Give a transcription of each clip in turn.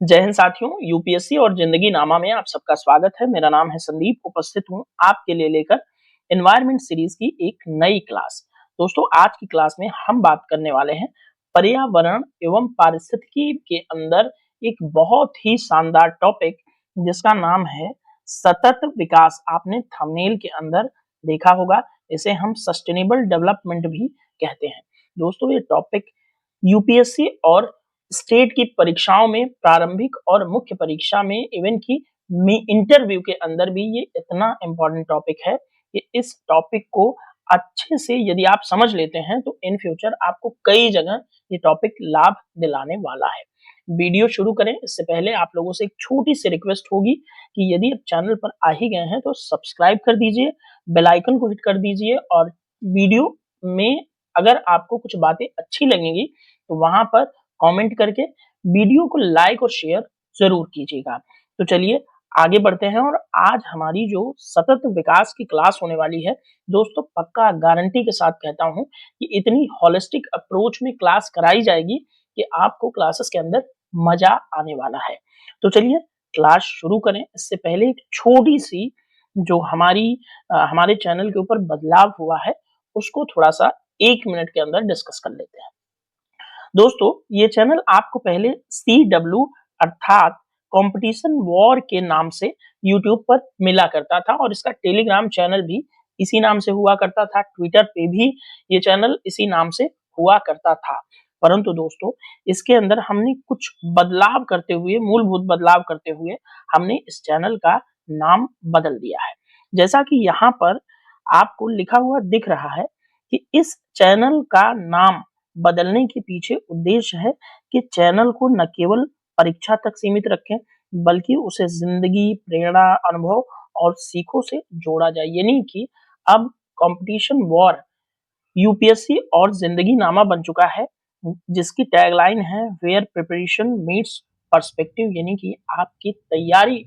जय हिंद साथियों, यूपीएससी और जिंदगी नामा में आप सबका स्वागत है। मेरा नाम है संदीप, उपस्थित हूं आपके लिए लेकर एनवायरनमेंट सीरीज की एक नई क्लास। दोस्तों, आज की क्लास में हम बात करने वाले हैं पर्यावरण एवं पारिस्थितिकी के अंदर एक बहुत ही शानदार टॉपिक जिसका नाम है सतत विकास। आपने थंबनेल के अंदर देखा होगा, इसे हम सस्टेनेबल डेवलपमेंट भी कहते हैं। दोस्तों, ये टॉपिक यूपीएससी और स्टेट की परीक्षाओं में, प्रारंभिक और मुख्य परीक्षा में, इवन की इंटरव्यू के अंदर भी ये इतना इम्पोर्टेंट टॉपिक है कि इस टॉपिक को अच्छे से यदि आप समझ लेते हैं तो इन फ्यूचर आपको कई जगह ये टॉपिक लाभ दिलाने वाला है। वीडियो शुरू करें इससे पहले आप लोगों से एक छोटी सी रिक्वेस्ट होगी कि यदि आप चैनल पर आ ही गए हैं तो सब्सक्राइब कर दीजिए, बेल आइकन को हिट कर दीजिए और वीडियो में अगर आपको कुछ बातें अच्छी लगेंगी तो वहां पर कमेंट करके वीडियो को लाइक और शेयर जरूर कीजिएगा। तो चलिए आगे बढ़ते हैं और आज हमारी जो सतत विकास की क्लास होने वाली है, दोस्तों पक्का गारंटी के साथ कहता हूं कि इतनी होलिस्टिक अप्रोच में क्लास कराई जाएगी कि आपको क्लासेस के अंदर मजा आने वाला है। तो चलिए क्लास शुरू करें। इससे पहले एक छोटी सी जो हमारे चैनल के ऊपर बदलाव हुआ है उसको थोड़ा सा 1 मिनट के अंदर डिस्कस कर लेते हैं। दोस्तों, ये चैनल आपको पहले CW अर्थात कंपटीशन वॉर के नाम से YouTube पर मिला करता था और इसका टेलीग्राम चैनल भी इसी नाम से हुआ करता था। ट्विटर पे भी ये चैनल इसी नाम से हुआ करता था। परंतु दोस्तों, इसके अंदर हमने कुछ बदलाव करते हुए, मूलभूत बदलाव करते हुए हमने इस चैनल का नाम बदल दिया है। जैसा कि यहाँ पर आपको लिखा हुआ दिख रहा है कि इस चैनल का नाम बदलने के पीछे उद्देश्य है कि चैनल को न केवल परीक्षा तक सीमित रखें बल्कि उसे जिंदगी, प्रेरणा, अनुभव और सीखों से जोड़ा जाए। यानी कि अब कंपटीशन वॉर यूपीएससी और जिंदगी नामा बन चुका है, जिसकी टैगलाइन है वेयर प्रिपरेशन मीट्स पर्सपेक्टिव, यानी कि आपकी तैयारी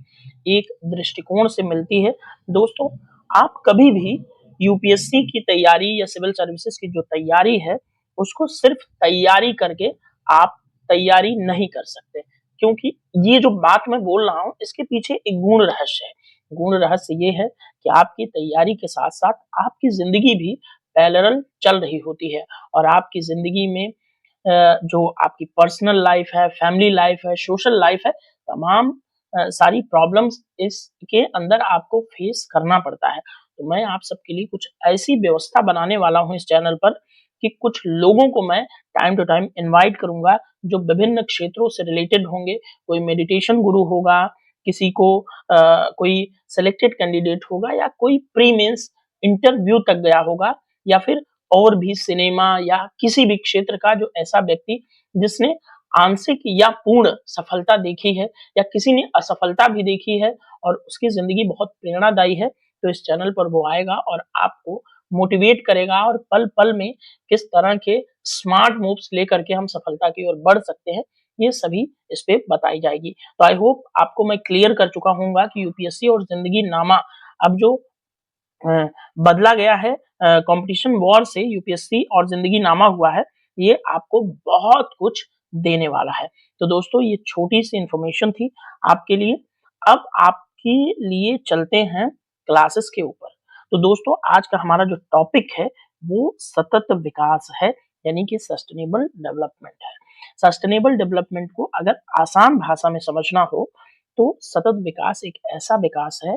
एक दृष्टिकोण से मिलती है। दोस्तों, आप कभी भी यूपीएससी की तैयारी या सिविल सर्विसेज की जो तैयारी है उसको सिर्फ तैयारी करके आप तैयारी नहीं कर सकते, क्योंकि ये जो बात मैं बोल रहा हूं इसके पीछे एक गूढ़ रहस्य है। गूढ़ रहस्य ये है कि आपकी तैयारी के साथ साथ आपकी जिंदगी भी पैरेलल चल रही होती है और आपकी जिंदगी में जो आपकी पर्सनल लाइफ है, फैमिली लाइफ है, सोशल लाइफ है, तमाम सारी प्रॉब्लम्स इसके अंदर आपको फेस करना पड़ता है। तो मैं आप सबके लिए कुछ ऐसी व्यवस्था बनाने वाला हूं इस चैनल पर कि कुछ लोगों को मैं टाइम टू टाइम इनवाइट करूंगा जो विभिन्न क्षेत्रों से रिलेटेड होंगे। कोई मेडिटेशन गुरु होगा, किसी को कोई सिलेक्टेड कैंडिडेट होगा या कोई प्री मेंस इंटरव्यू तक गया होगा या फिर और भी सिनेमा या किसी भी क्षेत्र का जो ऐसा व्यक्ति जिसने आंशिक या पूर्ण सफलता देखी है या किसी ने असफलता भी देखी है और उसकी जिंदगी बहुत प्रेरणादायी है, तो इस चैनल पर वो आएगा और आपको मोटिवेट करेगा और पल पल में किस तरह के स्मार्ट मूव्स लेकर के हम सफलता की ओर बढ़ सकते हैं, ये सभी इस पे बताई जाएगी। तो आई होप आपको मैं क्लियर कर चुका हूँगा कि यूपीएससी और जिंदगी नामा अब जो बदला गया है कंपटीशन वॉर से यूपीएससी और जिंदगी नामा हुआ है, ये आपको बहुत कुछ देने वाला है। तो दोस्तों, ये छोटी सी इंफॉर्मेशन थी आपके लिए। अब आपके लिए चलते हैं क्लासेस के ऊपर। तो दोस्तों, आज का हमारा जो टॉपिक है वो सतत विकास है, यानी कि सस्टेनेबल डेवलपमेंट है। सस्टेनेबल डेवलपमेंट को अगर आसान भाषा में समझना हो तो सतत विकास एक ऐसा विकास है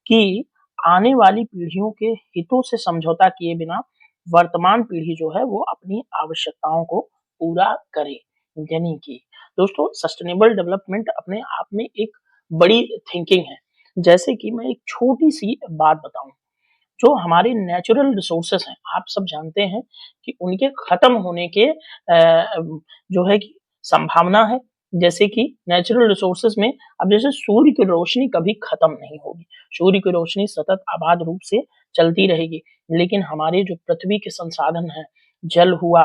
कि आने वाली पीढ़ियों के हितों से समझौता किए बिना वर्तमान पीढ़ी जो है वो अपनी आवश्यकताओं को पूरा करे। यानी कि दोस्तों, सस्टेनेबल डेवलपमेंट अपने आप में एक बड़ी थिंकिंग है। जैसे कि मैं एक छोटी सी बात बताऊं, जो हमारे नेचुरल रिसोर्सेस हैं, आप सब जानते हैं कि उनके खत्म होने के जो है कि संभावना है। जैसे कि नेचुरल रिसोर्सेज में अब जैसे सूर्य की रोशनी कभी खत्म नहीं होगी, सूर्य की रोशनी सतत आबाद रूप से चलती रहेगी, लेकिन हमारे जो पृथ्वी के संसाधन हैं, जल हुआ,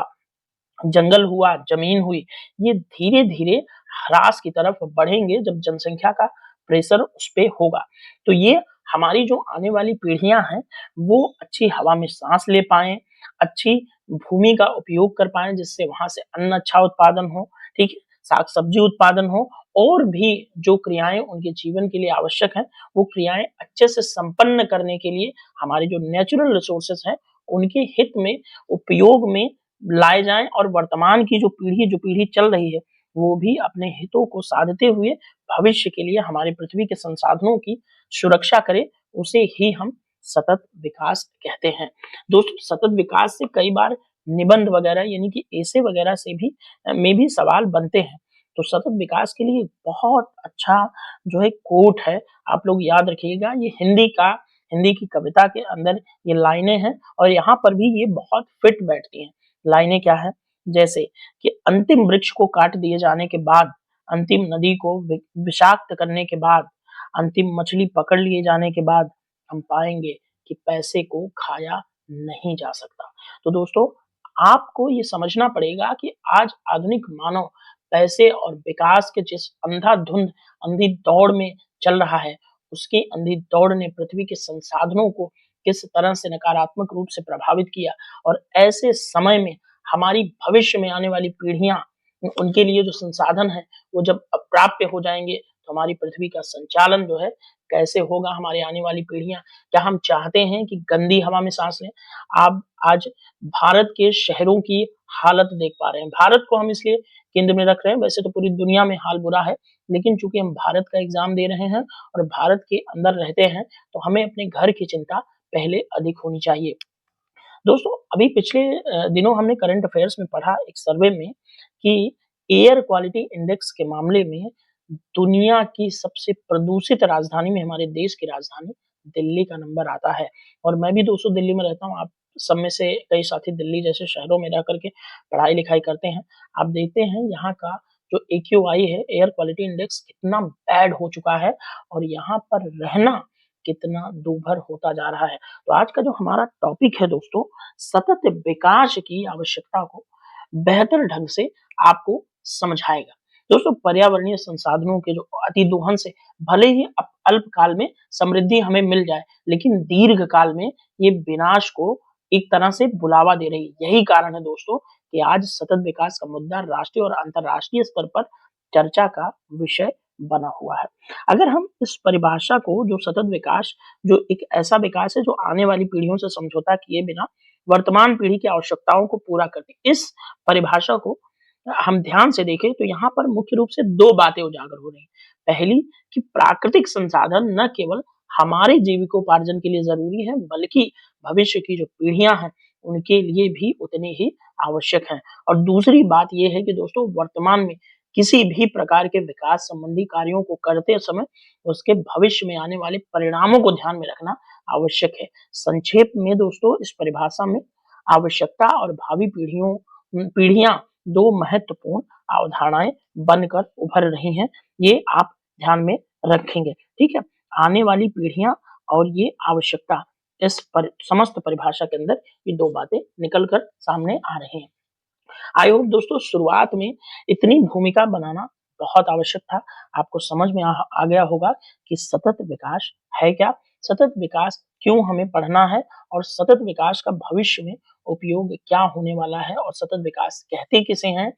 जंगल हुआ, जमीन हुई, ये धीरे धीरे ह्रास की तरफ बढ़ेंगे जब जनसंख्या का प्रेशर उस पे होगा। तो ये हमारी जो आने वाली पीढ़ियां हैं वो अच्छी हवा में सांस ले पाए, अच्छी भूमि का उपयोग कर पाए जिससे वहां से अन्न अच्छा उत्पादन हो, ठीक है। साग सब्जी उत्पादन हो और भी जो क्रियाएं उनके जीवन के लिए आवश्यक हैं, वो क्रियाएं अच्छे से संपन्न करने के लिए हमारे जो नेचुरल रिसोर्सेस हैं, उनके हित में उपयोग में लाए जाएं और वर्तमान की जो पीढ़ी चल रही है, वो भी अपने हितों को साधते हुए भविष्य के लिए हमारी पृथ्वी के संसाधनों की सुरक्षा करे, उसे ही हम सतत विकास कहते हैं। दोस्तों, सतत विकास से कई बार निबंध वगैरह यानी कि एसे वगैरह से भी में भी सवाल बनते हैं। तो सतत विकास के लिए बहुत अच्छा जो है कोट है, आप लोग याद रखिएगा। ये हिंदी की कविता के अंदर ये लाइनें हैं और यहाँ पर भी ये बहुत फिट बैठती हैं। लाइनें क्या है? जैसे कि अंतिम वृक्ष को काट दिए जाने के बाद, अंतिम नदी को विषाक्त करने के बाद, अंतिम मछली पकड़ लिए जाने के बाद हम पाएंगे कि पैसे को खाया नहीं जा सकता। तो दोस्तों, आपको ये समझना पड़ेगा कि आज आधुनिक मानव पैसे और विकास के जिस अंधी दौड़ में चल रहा है, उसकी अंधी दौड़ ने पृथ्वी के संसाधनों को किस तरह से नकारात्मक रूप से प्रभावित किया और ऐसे समय में हमारी भविष्य में आने वाली पीढ़ियां, उनके लिए जो संसाधन है वो जब अप्राप्य हो जाएंगे, तो हमारी पृथ्वी का संचालन जो है कैसे होगा? हमारी आने वाली पीढ़ियां, क्या हम चाहते हैं कि गंदी हवा में सांस लें? आप आज भारत के शहरों की हालत देख पा रहे हैं। भारत को हम इसलिए केंद्र में रख रहे हैं, वैसे तो पूरी दुनिया में हाल बुरा है, लेकिन चूंकि हम भारत का एग्जाम दे रहे हैं और भारत के अंदर रहते हैं, तो हमें अपने घर की चिंता पहले अधिक होनी चाहिए। दोस्तों, अभी पिछले दिनों हमने करंट अफेयर्स में पढ़ा एक सर्वे में कि एयर क्वालिटी इंडेक्स के मामले में दुनिया की सबसे प्रदूषित राजधानी में हमारे देश की राजधानी दिल्ली का नंबर आता है। और मैं भी दोस्तों दिल्ली में रहता हूँ। आप सब में से कई साथी दिल्ली जैसे शहरों में रह करके पढ़ाई लिखाई करते हैं। आप देखते हैं यहाँ का जो AQI है, एयर क्वालिटी इंडेक्स, कितना बैड हो चुका है और यहाँ पर रहना कितना दूभर होता जा रहा है। तो आज का जो हमारा टॉपिक है दोस्तों, सतत विकास की आवश्यकता को बेहतर ढंग से आपको समझाएगा। दोस्तों, पर्यावरणीय संसाधनों के जो अतिदोहन से भले ही अल्प काल में समृद्धि हमें मिल जाए, लेकिन दीर्घ काल में ये विनाश को एक तरह से बुलावा दे रही है। यही कारण है दोस्तों कि आज सतत विकास का मुद्दा राष्ट्रीय और अंतर्राष्ट्रीय स्तर पर चर्चा का विषय बना हुआ है। अगर हम इस परिभाषा को, जो सतत विकास, जो एक ऐसा विकास है जो आने वाली पीढ़ियों से समझौता किए बिना वर्तमान पीढ़ी की आवश्यकताओं को पूरा करती, इस परिभाषा को हम ध्यान से देखें तो यहाँ पर मुख्य रूप से दो बातें उजागर हो रही हैं। पहली, कि प्राकृतिक संसाधन न केवल हमारे जीविकोपार्जन के लिए जरूरी है, बल्कि भविष्य की जो पीढ़ियां हैं उनके लिए भी उतनी ही आवश्यक है। और दूसरी बात यह है कि दोस्तों, वर्तमान में किसी भी प्रकार के विकास संबंधी कार्यों को करते समय उसके भविष्य में आने वाले परिणामों को ध्यान में रखना आवश्यक है। संक्षेप में दोस्तों, इस परिभाषा में आवश्यकता और भावी पीढ़ियां दो महत्वपूर्ण अवधारणाएं बनकर उभर रही हैं। ये आप ध्यान में रखेंगे, ठीक है? आने वाली पीढ़ियां और ये आवश्यकता, समस्त परिभाषा के अंदर ये दो बातें निकलकर सामने आ रही हैं। आई होप दोस्तों, शुरुआत में इतनी भूमिका बनाना बहुत आवश्यक था। आपको समझ में आ गया होगा कि सतत विकास है क्या, सतत विकास क्यों हमें पढ़ना है और सतत विकास का भविष्य में उपयोग क्या होने वाला है और सतत विकास कहते किसे हैं,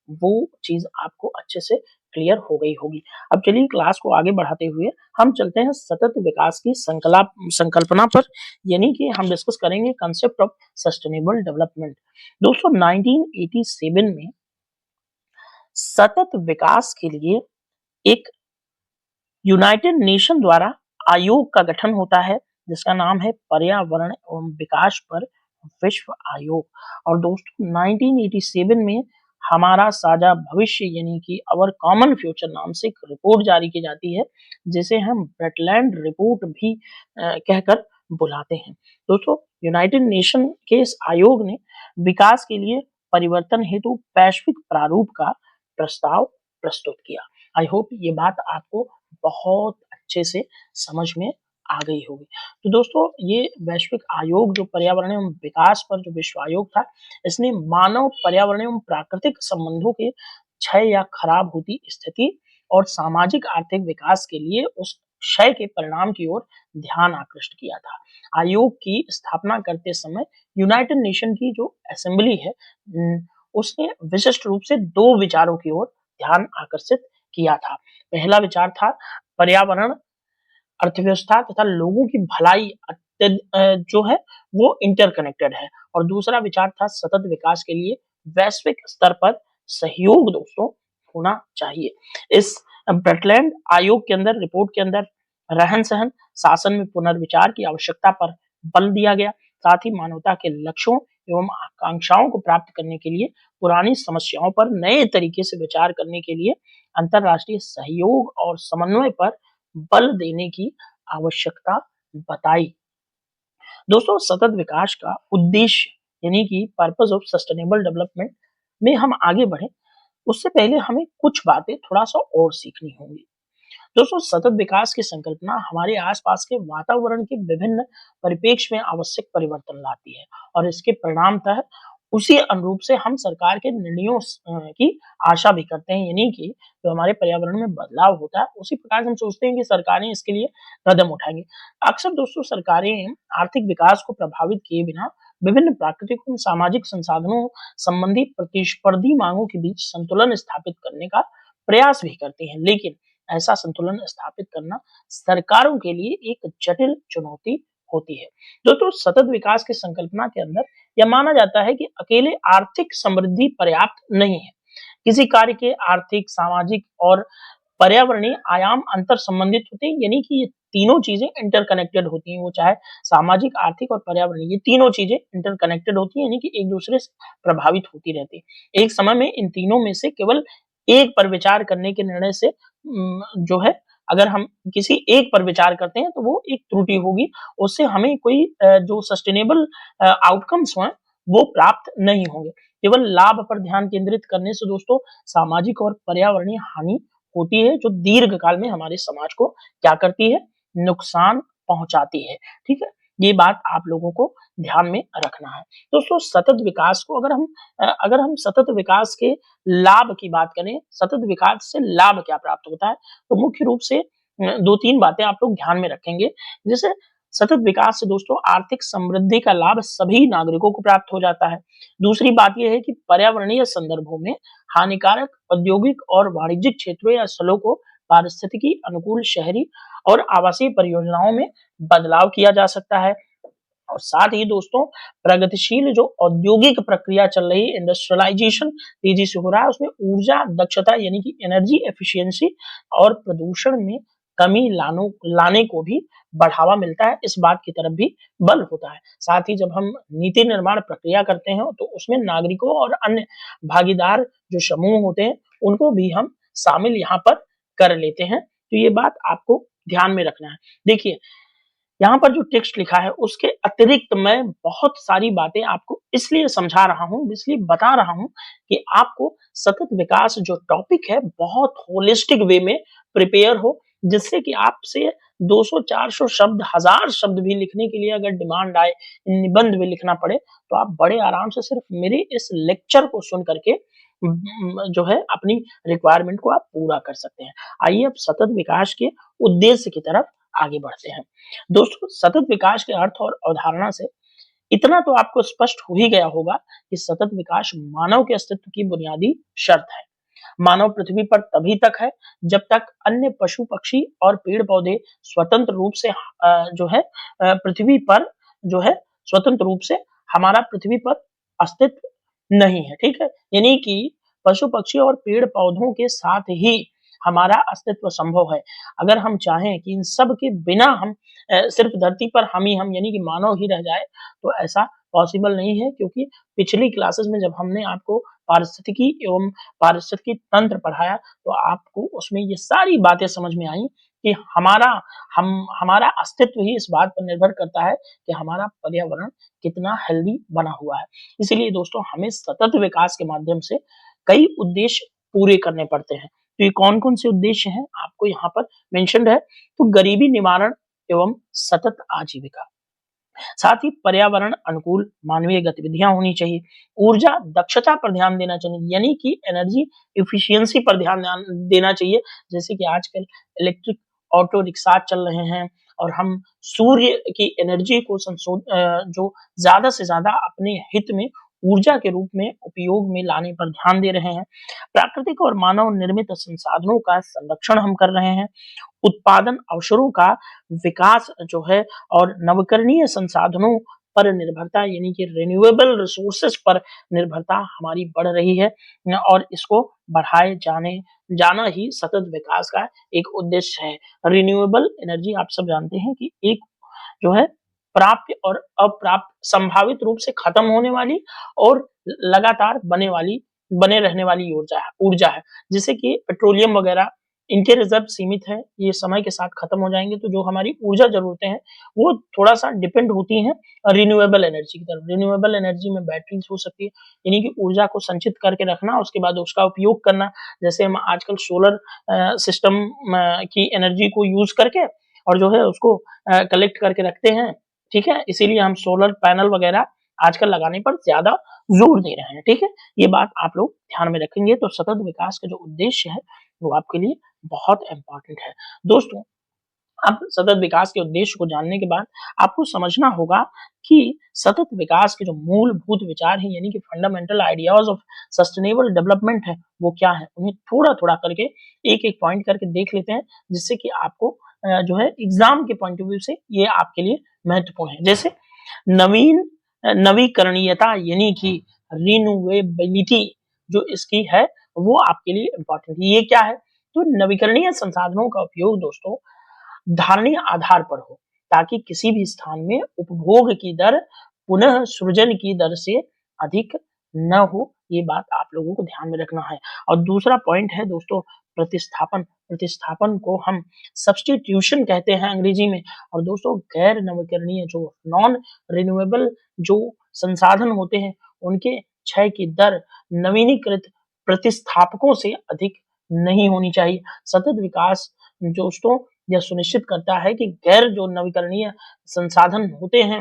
वो चीज आपको अच्छे से क्लियर हो गई होगी। अब चलिए क्लास को आगे बढ़ाते हुए हम चलते हैं सतत विकास की संकल्पना पर, यानी कि हम डिस्कस करेंगे कंसेप्ट ऑफ सस्टेनेबल डेवलपमेंट। दोस्तों, 1987 में सतत विकास के लिए एक यूनाइटेड नेशन द्वारा आयोग का गठन होता है, जिसका नाम है पर्यावरण एवं विकास पर विश्व आयोग। और दोस्तों, 1987 में हमारा साझा भविष्य यानी कि अवर कॉमन फ्यूचर नाम से एक रिपोर्ट जारी की जाती है, जिसे हम ब्रेटलैंड रिपोर्ट भी कहकर बुलाते हैं। दोस्तों, यूनाइटेड नेशन के इस आयोग ने विकास के लिए परिवर्तन हेतु वैश्विक प्रारूप का प्रस्ताव प्रस्तुत किया। आई होप ये बात आपको बहुत अच्छे से समझ में आ गई होगी। तो दोस्तों, ये वैश्विक आयोग जो पर्यावरण एवं विकास पर जो विश्व आयोग था, इसने मानव, पर्यावरण एवं प्राकृतिक संबंधों के क्षय या खराब होती स्थिति और सामाजिक आर्थिक विकास के लिए उस क्षय के परिणाम की ओर ध्यान आकृष्ट किया था। आयोग की स्थापना करते समय यूनाइटेड नेशन की जो असेंबली है, उसने विशिष्ट रूप से दो विचारों की ओर ध्यान आकर्षित किया था। पहला विचार था पर्यावरण, अर्थव्यवस्था तथा लोगों की भलाई जो है वो इंटरकनेक्टेड है। और दूसरा विचार था सतत विकास के लिए वैश्विक स्तर पर सहयोग दोस्तों होना चाहिए। इस ब्रटलैंड आयोग के अंदर, रिपोर्ट के अंदर रहन-सहन, शासन में पुनर्विचार की आवश्यकता पर बल दिया गया। साथ ही मानवता के लक्ष्यों एवं आकांक्षाओं को प्राप्त करने के लिए पुरानी समस्याओं पर नए तरीके से विचार करने के लिए अंतर्राष्ट्रीय सहयोग और समन्वय पर बल देने की आवश्यकता बताई। दोस्तों, सतत विकास का उद्देश्य यानी कि पर्पस ऑफ सस्टेनेबल डेवलपमेंट में हम आगे बढ़े, उससे पहले हमें कुछ बातें थोड़ा-सा और सीखनी होंगी। दोस्तों, सतत विकास की संकल्पना हमारे आसपास के वातावरण के विभिन्न परिप्रेक्ष्य में आवश्यक परिवर्तन लाती है और इसके परिणामतः उसी अनुरूप से हम सरकार के निर्णयों की आशा भी करते हैं, यानी कि जो हमारे पर्यावरण में बदलाव होता है उसी प्रकार से हम सोचते हैं कि सरकारें इसके लिए कदम उठाएंगी। अक्सर दोस्तों सरकारें आर्थिक विकास को प्रभावित किए बिना विभिन्न प्राकृतिक एवं सामाजिक संसाधनों संबंधी प्रतिस्पर्धी मांगों के बीच संतुलन स्थापित करने का प्रयास भी करती हैं, लेकिन ऐसा संतुलन स्थापित करना सरकारों के लिए एक जटिल चुनौती होती है। दोस्तों, सतत विकास की संकल्पना के अंदर यह माना जाता है कि अकेले आर्थिक समृद्धि पर्याप्त नहीं है। किसी कार्य के आर्थिक, सामाजिक और पर्यावरणीय आयाम अंतर संबंधित होते हैं, यानी कि ये तीनों चीजें इंटरकनेक्टेड होती हैं। वो चाहे सामाजिक, आर्थिक और पर्यावरणीय, ये तीनों चीजें इंटरकनेक्टेड होती हैं, यानी कि एक दूसरे से प्रभावित होती रहती है। एक समय में इन तीनों में से केवल एक पर विचार करने के निर्णय से जो है, अगर हम किसी एक पर विचार करते हैं तो वो एक त्रुटि होगी, उससे हमें कोई जो सस्टेनेबल आउटकम्स हैं वो प्राप्त नहीं होंगे। केवल लाभ पर ध्यान केंद्रित करने से दोस्तों सामाजिक और पर्यावरणीय हानि होती है, जो दीर्घकाल में हमारे समाज को क्या करती है, नुकसान पहुंचाती है। ठीक है, ये बात आप लोगों को ध्यान में रखना है। दोस्तों, सतत विकास को अगर हम सतत विकास के लाभ की बात करें, सतत विकास से लाभ क्या प्राप्त होता है, तो मुख्य रूप से 2-3 बातें आप लोग ध्यान में रखेंगे। जैसे सतत विकास से दोस्तों आर्थिक समृद्धि का लाभ सभी नागरिकों को प्राप्त हो जाता है। दूसरी बात यह है कि पर्यावरणीय संदर्भों में हानिकारक औद्योगिक और वाणिज्यिक क्षेत्रों या स्थलों को पारिस्थितिकी अनुकूल शहरी और आवासीय परियोजनाओं में बदलाव किया जा सकता है। और साथ ही दोस्तों प्रगतिशील जो औद्योगिक प्रक्रिया चल रही है, इंडस्ट्रियलाइजेशन तेजी से हो रहा है, उसमें ऊर्जा दक्षता यानी कि एनर्जी एफिशिएंसी और प्रदूषण में कमी लाने को भी बढ़ावा मिलता है। इस बात की तरफ भी बल होता है। साथ ही जब हम नीति निर्माण प्रक्रिया करते हैं तो उसमें नागरिकों और अन्य भागीदार जो समूह होते हैं उनको भी हम शामिल यहाँ पर कर लेते हैं। तो ये बात आपको ध्यान में रखना है। देखिए, यहाँ पर जो टेक्स्ट लिखा है उसके अतिरिक्त मैं बहुत सारी बातें आपको इसलिए समझा रहा हूँ, इसलिए बता रहा हूँ कि आपको सतत विकास जो टॉपिक है बहुत होलिस्टिक वे में प्रिपेयर हो, जिससे कि आपसे 200-400 शब्द, 1000 शब्द भी लिखने के लिए अगर डिमांड आए, निबंध भी लिखना पड़े, तो आप बड़े आराम से सिर्फ मेरे इस लेक्चर को सुन करके जो है अपनी रिक्वायरमेंट को आप पूरा कर सकते हैं। आइए अब सतत विकास के उद्देश्य की तरफ आगे बढ़ते हैं। दोस्तों, सतत विकास के अर्थ और अवधारणा से इतना तो आपको स्पष्ट हो ही गया होगा कि सतत विकास मानव के अस्तित्व की बुनियादी शर्त है। मानव पृथ्वी पर तभी तक है जब तक अन्य पशु पक्षी और पेड़ पौधे स्वतंत्र रूप से जो है पृथ्वी पर जो है स्वतंत्र रूप से हमारा पृथ्वी पर अस्तित्व नहीं है। ठीक है, यानी कि पशु पक्षी और पेड़ पौधों के साथ ही हमारा अस्तित्व संभव है। अगर हम चाहें कि इन सब के बिना हम सिर्फ धरती पर हम ही हम यानी कि मानव ही रह जाए तो ऐसा पॉसिबल नहीं है, क्योंकि पिछली क्लासेस में जब हमने आपको पारिस्थितिकी एवं पारिस्थितिकी तंत्र पढ़ाया तो आपको उसमें ये सारी बातें समझ में आई कि हमारा अस्तित्व ही इस बात पर निर्भर करता है कि हमारा पर्यावरण कितना हेल्दी बना हुआ है। इसीलिए दोस्तों हमें सतत विकास के माध्यम से कई उद्देश्य पूरे करने पड़ते हैं। तो ये कौन-कौन से उद्देश्य हैं आपको यहाँ पर मेंशन्ड है, तो गरीबी निवारण एवं सतत आजीविका, साथ ही पर्यावरण अनुकूल मानवीय गतिविधियां होनी चाहिए, ऊर्जा दक्षता पर ध्यान देना चाहिए यानी कि एनर्जी एफिशिएंसी पर ध्यान देना चाहिए। जैसे कि आजकल इलेक्ट्रिक ऑटो रिक्शा चल रहे हैं और हम सूर्य की एनर्जी को जो ज्यादा से ज्यादा अपने हित में ऊर्जा के रूप में उपयोग में लाने पर ध्यान दे रहे हैं। प्राकृतिक और मानव निर्मित संसाधनों का संरक्षण हम कर रहे हैं। उत्पादन अवसरों का विकास जो है और नवकरणीय संसाधनों पर निर्भरता यानी कि रिन्यूएबल रिसोर्सेज पर निर्भरता हमारी बढ़ रही है और इसको बढ़ाए जाना ही सतत विकास का एक उद्देश्य है। रिन्यूएबल एनर्जी आप सब जानते हैं कि एक जो है प्राप्य और अप्राप्य संभावित रूप से खत्म होने वाली और लगातार बने रहने वाली ऊर्जा है जिससे कि पेट्रोलियम वगैरह इनके रिजर्व सीमित है, ये समय के साथ खत्म हो जाएंगे, तो जो हमारी ऊर्जा जरूरतें हैं वो थोड़ा सा डिपेंड होती हैं रिन्यूएबल एनर्जी की तरफ। रिन्यूएबल एनर्जी में बैटरीज हो सकती है, यानी कि ऊर्जा को संचित करके रखना, उसके बाद उसका उपयोग करना। जैसे हम आजकल सोलर सिस्टम की एनर्जी को यूज करके और जो है उसको कलेक्ट करके रखते हैं, ठीक है, इसीलिए हम सोलर पैनल वगैरह आजकल लगाने पर ज्यादा जोर दे रहे हैं, ठीक है। ये बात आप लोग ध्यान में रखेंगे तो सतत विकास का जो उद्देश्य है वो आपके लिए बहुत इंपॉर्टेंट है। दोस्तों, अब सतत विकास के उद्देश्य को जानने के बाद आपको समझना होगा कि सतत विकास के जो मूलभूत विचार हैं यानी कि fundamental ideas of sustainable development है वो क्या है, उन्हें थोड़ा थोड़ा करके एक एक पॉइंट करके देख लेते हैं जिससे कि आपको जो है एग्जाम के पॉइंट ऑफ व्यू से ये आपके लिए महत्वपूर्ण है। जैसे नवीकरणीयता यानी कि रिन्यूएबिलिटी जो इसकी है वो आपके लिए इंपॉर्टेंट है। ये क्या है, तो नवीकरणीय संसाधनों का उपयोग दोस्तों धारणीय आधार पर हो ताकि किसी भी स्थान में उपभोग की दर पुनः सृजन की दर से अधिक न हो, ये बात आप लोगों को ध्यान में रखना है। और दूसरा पॉइंट है दोस्तों प्रतिस्थापन को हम सब्स्टिट्यूशन कहते हैं अंग्रेजी में। और दोस्तों गैर नवीकरणीय जो नॉन रिन्यूएबल जो संसाधन होते हैं उनके क्षय की दर नवीनीकृत प्रतिस्थापकों से अधिक नहीं होनी चाहिए। सतत विकास दोस्तों यह सुनिश्चित करता है कि गैर जो नवीकरणीय संसाधन होते हैं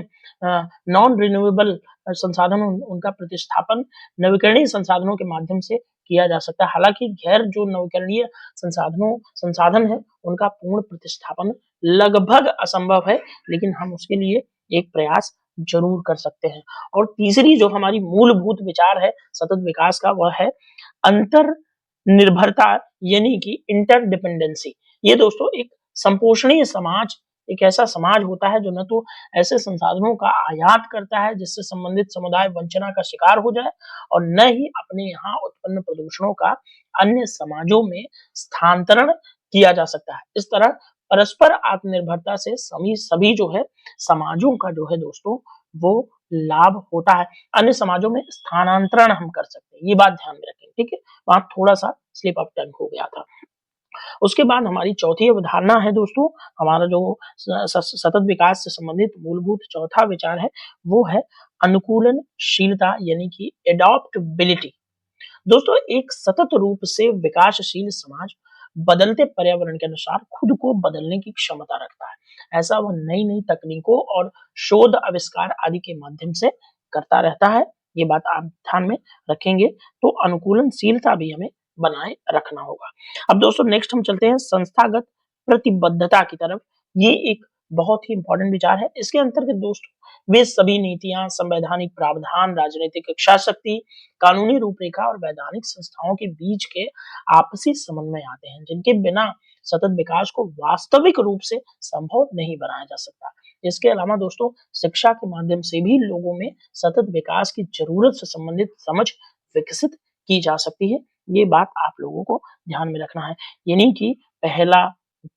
नॉन रिन्यूएबल संसाधन उनका प्रतिस्थापन नवीकरणीय संसाधनों के माध्यम से किया जा सकता है। हालांकि गैर जो नवीकरणीय संसाधन है उनका पूर्ण प्रतिस्थापन लगभग असंभव है, लेकिन हम उसके लिए एक प्रयास जरूर कर सकते हैं। और तीसरी जो हमारी मूलभूत विचार है सतत विकास का वह है अंतर निर्भरता यानी कि इंटरडिपेंडेंसी। ये दोस्तों एक संपोषणीय समाज एक ऐसा समाज होता है जो न तो ऐसे संसाधनों का आयात करता है जिससे संबंधित समुदाय वंचना का शिकार हो जाए और न ही अपने यहाँ उत्पन्न प्रदूषणों का अन्य समाजों में स्थानांतरण किया जा सकता है। इस तरह परस्पर आत्मनिर्भरता से सभी जो है समाजों का जो है दोस्तों वो लाभ होता है, अन्य समाजों में स्थानांतरण हम कर सकते हैं, ये बात ध्यान में रखें, ठीक है। वहां थोड़ा सा स्लिप ऑफ टंग हो गया था। उसके बाद हमारी चौथी अवधारणा है दोस्तों, हमारा जो सतत विकास से संबंधित मूलभूत चौथा विचार है वो है अनुकूलनशीलता यानी कि एडॉप्टेबिलिटी। दोस्तों एक सतत रूप से विकासशील समाज बदलते पर्यावरण के अनुसार खुद को बदलने की क्षमता रखता है। ऐसा वह नई नई तकनीकों और शोध आविष्कार आदि के माध्यम से करता रहता है। ये बात आप ध्यान में रखेंगे तो अनुकूलनशीलता भी हमें बनाए रखना होगा। अब दोस्तों नेक्स्ट हम चलते हैं संस्थागत प्रतिबद्धता की तरफ। ये एक बहुत ही इंपॉर्टेंट विचार है। इसके अंतर्गत दोस्तों वे सभी नीतियां, संवैधानिक प्रावधान, राजनीतिक इच्छा शक्ति, कानूनी रूपरेखा और वैधानिक संस्थाओं के बीच के आपसी समन्वय आते हैं जिनके बिना सतत विकास को वास्तविक रूप से संभव नहीं बनाया जा सकता। इसके अलावा दोस्तों शिक्षा के माध्यम से भी लोगों में सतत विकास की जरूरत से संबंधित समझ विकसित की जा सकती है। ये बात आप लोगों को ध्यान में रखना है, यानी कि पहला,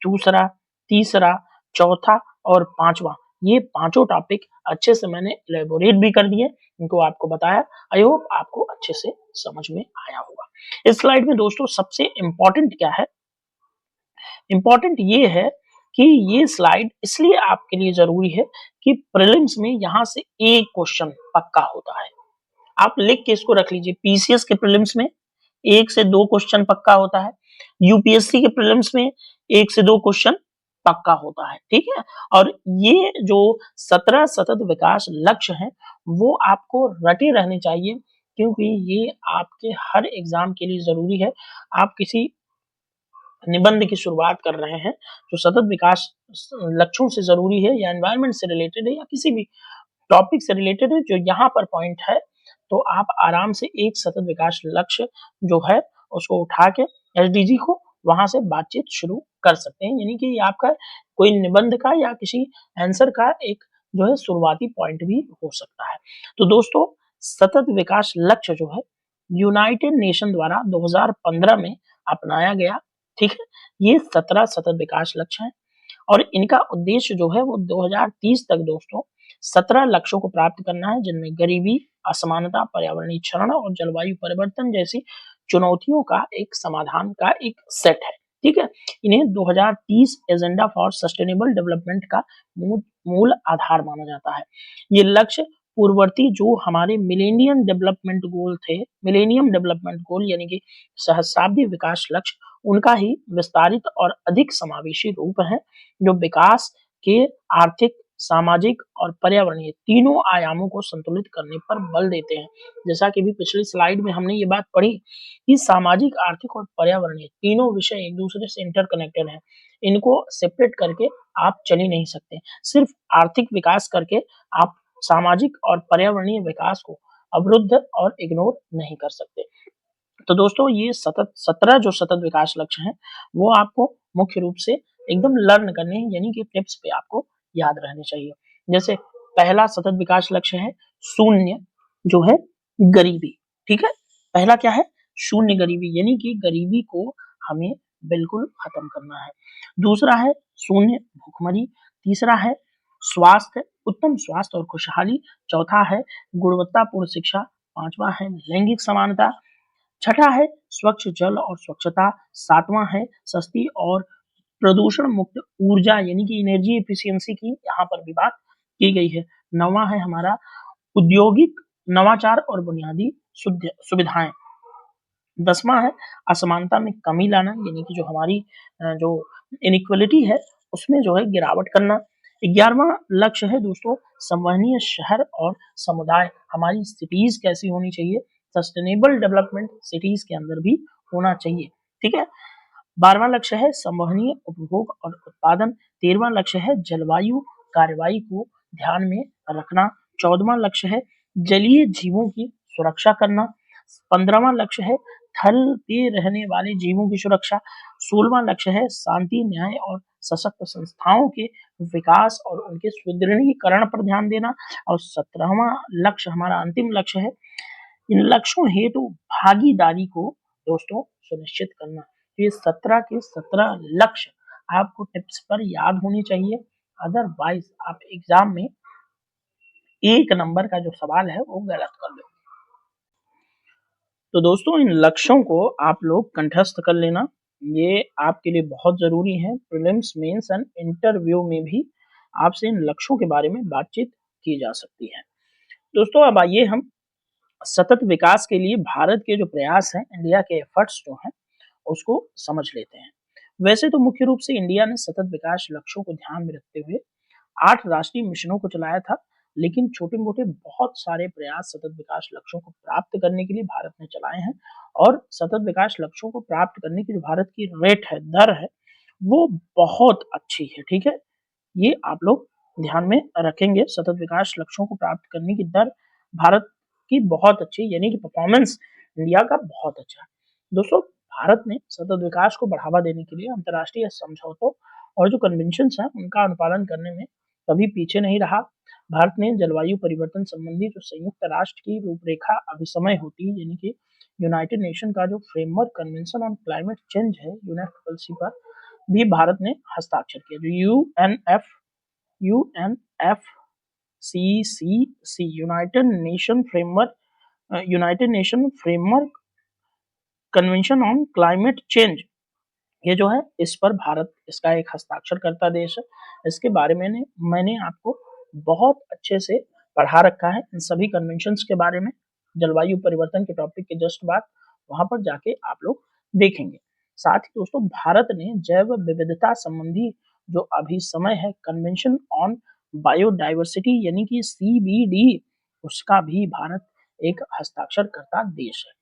दूसरा, तीसरा, चौथा और पांचवा ये पांचों टॉपिक अच्छे से मैंने इलेबोरेट भी कर दिए, इनको आपको बताया। आई होप आपको अच्छे से समझ में आया होगा। इस स्लाइड में दोस्तों सबसे इंपॉर्टेंट क्या है, इंपॉर्टेंट ये है कि ये स्लाइड इसलिए आपके लिए जरूरी है कि प्रीलिम्स में यहां से एक क्वेश्चन पक्का होता है। आप लिख के इसको रख लीजिए, पीसीएस के प्रीलिम्स में 1 से 2 क्वेश्चन पक्का होता है, यूपीएससी के प्रीलिम्स में 1 से 2 क्वेश्चन पक्का होता है, ठीक है। और ये जो 17 सतत विकास लक्ष्य हैं वो आपको रटे रहने चाहिए क्योंकि ये आपके हर एग्जाम के लिए जरूरी है। आप किसी निबंध की शुरुआत कर रहे हैं जो सतत विकास लक्ष्यों से जरूरी है या एनवायरनमेंट से रिलेटेड है या किसी भी टॉपिक से रिलेटेड है, जो यहाँ पर पॉइंट है तो आप आराम से एक सतत विकास लक्ष्य जो है उसको उठा के एसडीजी को वहां से बातचीत शुरू कर सकते हैं, यानी कि आपका कोई निबंध का या किसी आंसर का एक जो है शुरुआती पॉइंट भी हो सकता है। तो दोस्तों, सतत विकास लक्ष्य जो है यूनाइटेड नेशन द्वारा 2015 में अपनाया गया, ठीक है। ये 17 सतत विकास लक्ष्य हैं और इनका उद्देश्य जो है वो 2030 तक दोस्तों 17 लक्ष्यों को प्राप्त करना है, जिनमें गरीबी, असमानता, पर्यावरणीय क्षरण और जलवायु परिवर्तन जैसी चुनौतियों का एक समाधान का एक सेट है, ठीक है। इन्हें 2030 एजेंडा फॉर सस्टेनेबल डेवलपमेंट का मूल आधार माना जाता है। ये लक्ष्य पूर्ववर्ती जो हमारे मिलेनियम डेवलपमेंट गोल थे, मिलेनियम डेवलपमेंट गोल यानी कि सहस्राब्दी विकास लक्ष्य, उनका ही विस्तारित और अधिक समावेशी रूप है, जो विकास के आर्थिक, सामाजिक और पर्यावरणीय तीनों आयामों को संतुलित करने पर बल देते हैं। जैसा कि भी पिछली स्लाइड में हमने ये बात पढ़ी कि सामाजिक, आर्थिक और पर्यावरणीय तीनों विषय एक दूसरे से इंटरकनेक्टेड हैं। इनको सेपरेट करके आप चल ही नहीं सकते। सिर्फ आर्थिक विकास करके आप सामाजिक और पर्यावरणीय विकास को अवरुद्ध और इग्नोर नहीं कर सकते। तो दोस्तों, ये 17 जो सतत विकास लक्ष्य हैं वो आपको मुख्य रूप से एकदम लर्न करने हैं, यानी कि टिप्स पे आपको याद रहने चाहिए। जैसे पहला सतत विकास लक्ष्य है शून्य जो है गरीबी, ठीक है। पहला क्या है? शून्य गरीबी, यानी कि गरीबी को हमें बिल्कुल खत्म करना है। दूसरा है शून्य भूखमरी। तीसरा है स्वास्थ्य, उत्तम स्वास्थ्य और खुशहाली। चौथा है गुणवत्तापूर्ण शिक्षा। पांचवा है लैंगिक समानता। छठा है स्वच्छ जल और स्वच्छता। सातवां है सस्ती और प्रदूषण मुक्त ऊर्जा, यानी कि एनर्जी एफिशिएंसी की यहाँ पर भी बात की गई है। नौवां है हमारा औद्योगिक नवाचार और बुनियादी सुविधाएं। 10वां है असमानता में कमी लाना, यानी कि जो हमारी जो इनइक्वालिटी है उसमें जो है गिरावट करना। 11वां लक्ष्य है दोस्तों संवहनीय शहर और समुदाय। हमारी सिटीज कैसी होनी चाहिए? सस्टेनेबल डेवलपमेंट सिटीज के अंदर भी होना चाहिए, ठीक है। 12वां लक्ष्य है संवहनीय उपभोग और उत्पादन। 13वां लक्ष्य है जलवायु कार्रवाई को ध्यान में रखना। 14वां लक्ष्य है जलीय जीवों की सुरक्षा करना। 15वां लक्ष्य है थल पे रहने वाले जीवों की सुरक्षा। 16वां लक्ष्य है शांति, न्याय और सशक्त संस्थाओं के विकास और उनके सुदृढ़ीकरण पर ध्यान देना। और 17वां लक्ष्य हमारा अंतिम लक्ष्य है इन लक्ष्यों हेतु भागीदारी को दोस्तों सुनिश्चित करना। ये 17 के 17 लक्ष्य आपको टिप्स पर याद होनी चाहिए, अदरवाइज आप एग्जाम में 1 नंबर का जो सवाल है वो गलत कर लो। तो दोस्तों, इन लक्ष्यों को आप लोग कंठस्थ कर लेना, ये आपके लिए बहुत जरूरी है। प्रीलिम्स, मेंस एंड इंटरव्यू में भी आपसे इन लक्ष्यों के बारे में बातचीत की जा सकती है। दोस्तों, अब आइए हम सतत विकास के लिए भारत के जो प्रयास हैं, इंडिया के एफर्ट्स जो हैं, उसको समझ लेते हैं। वैसे तो मुख्य रूप से इंडिया ने सतत विकास लक्ष्यों को ध्यान में रखते हुए 8 राष्ट्रीय मिशनों को चलाया था, लेकिन छोटे-मोटे बहुत सारे प्रयास सतत विकास लक्ष्यों को प्राप्त करने के लिए भारत ने चलाए हैं। और सतत विकास लक्ष्यों को प्राप्त करने की जो भारत की रेट है, दर है, वो बहुत अच्छी है, ठीक है। ये आप लोग ध्यान में रखेंगे। सतत विकास लक्ष्यों को प्राप्त करने की दर भारत की बहुत अच्छी, यानी कि परफॉर्मेंस इंडिया का बहुत अच्छा है। दोस्तों, भारत ने सतत विकास को बढ़ावा देने के लिए अंतर्राष्ट्रीय समझौतों और जो कन्वेंशन है उनका अनुपालन करने में कभी पीछे नहीं रहा। भारत ने जलवायु परिवर्तन संबंधी जो संयुक्त राष्ट्र की रूपरेखा अभिसमय होती है, यानी कि यूनाइटेड नेशन का जो framework convention on climate change है, यूएनएफसीसी पर भी भारत ने हस्ताक्षर किया। जो UNFCCC United nation framework convention on climate change, ये जो है इस पर भारत इसका एक हस्ताक्षर करता देश है। इसके बारे में मैंने आपको बहुत अच्छे से पढ़ा रखा है इन सभी कन्वेंशंस के बारे में। जलवायु परिवर्तन के टॉपिक के जस्ट बाद वहां पर जाके आप लोग देखेंगे। साथ ही दोस्तों, भारत ने जैव विविधता संबंधी जो अभी समय है कन्वेंशन ऑन बायोडाइवर्सिटी यानी कि CBD, उसका भी भारत एक हस्ताक्षर करता देश है।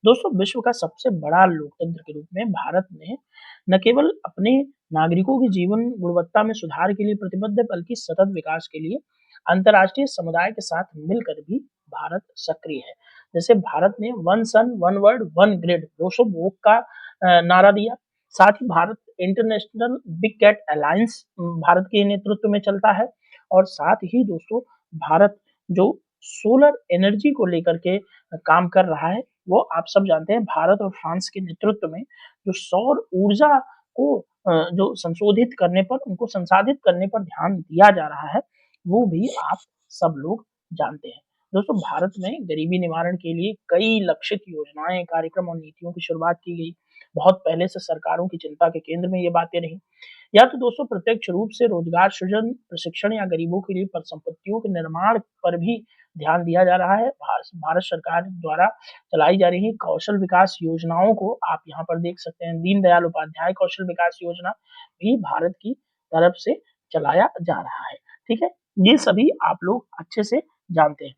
दोस्तों, विश्व का सबसे बड़ा लोकतंत्र के रूप में भारत ने न केवल अपने नागरिकों की जीवन गुणवत्ता में सुधार के लिए प्रतिबद्ध है, बल्कि सतत विकास के लिए अंतर्राष्ट्रीय समुदाय के साथ मिलकर भी भारत सक्रिय है। जैसे भारत ने one sun one world one grid 200 वोक का नारा दिया। साथ ही Bharat international big cat alliance Bharat के नेतृत्व में चलता है। और साथ ही दोस्तों भारत जो सोलर एनर्जी को लेकर के काम कर रहा है, वो आप सब जानते हैं भारत और फ्रांस के नेतृत्व में जो सौर ऊर्जा को जो संशोधित करने पर, उनको संसाधित करने पर ध्यान दिया जा रहा है, वो भी आप सब लोग जानते हैं। दोस्तों भारत में गरीबी निवारण के लिए कई लक्षित योजनाएं, कार्यक्रम और नीतियों की शुरुआत की गई। बहुत पहले से सरकारों की चिंता के केंद्र में ये बातें रही। या तो दोस्तों प्रत्यक्ष रूप से रोजगार सृजन, प्रशिक्षण या गरीबों के लिए परिसंपत्तियों के निर्माण पर भी ध्यान दिया जा रहा है। भारत सरकार द्वारा चलाई जा रही कौशल विकास योजनाओं को आप यहाँ पर देख सकते हैं। दीनदयाल उपाध्याय कौशल विकास योजना भी भारत की तरफ से चलाया जा रहा है। ठीक है, ये सभी आप लोग अच्छे से जानते हैं।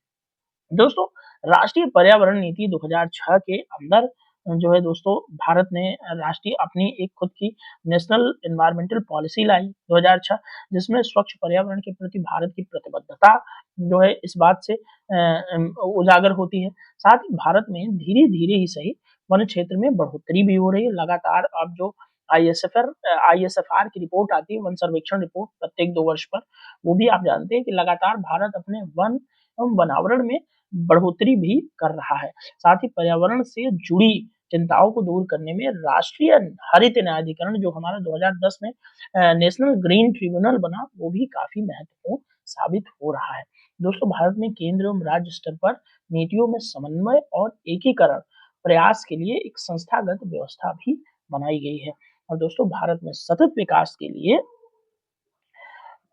दोस्तों राष्ट्रीय पर्यावरण नीति 2006 के अंदर जो है दोस्तों भारत ने राष्ट्रीय अपनी एक खुद की नेशनल एनवायरमेंटल पॉलिसी लाई 2006, जिसमें स्वच्छ पर्यावरण के प्रति भारत की प्रतिबद्धता जो है इस बात से उजागर होती है। साथ ही भारत में धीरे धीरे ही सही वन क्षेत्र में बढ़ोतरी भी हो रही है। लगातार अब जो आईएसएफआर की रिपोर्ट आती है, वन सर्वेक्षण रिपोर्ट प्रत्येक 2 वर्ष पर, वो भी आप जानते हैं कि लगातार भारत अपने वन एवं वनावरण में बढ़ोतरी भी कर रहा है। साथ ही पर्यावरण से जुड़ी चिंताओं को दूर करने में राष्ट्रीय हरित न्यायाधिकरण जो हमारा 2010 में नेशनल ग्रीन ट्रिब्यूनल बना, वो भी काफी महत्वपूर्ण साबित हो रहा है। दोस्तों भारत में केंद्र एवं राज्य स्तर पर नीतियों में समन्वय और एकीकरण प्रयास के लिए एक संस्थागत व्यवस्था भी बनाई गई है। और दोस्तों भारत में सतत विकास के लिए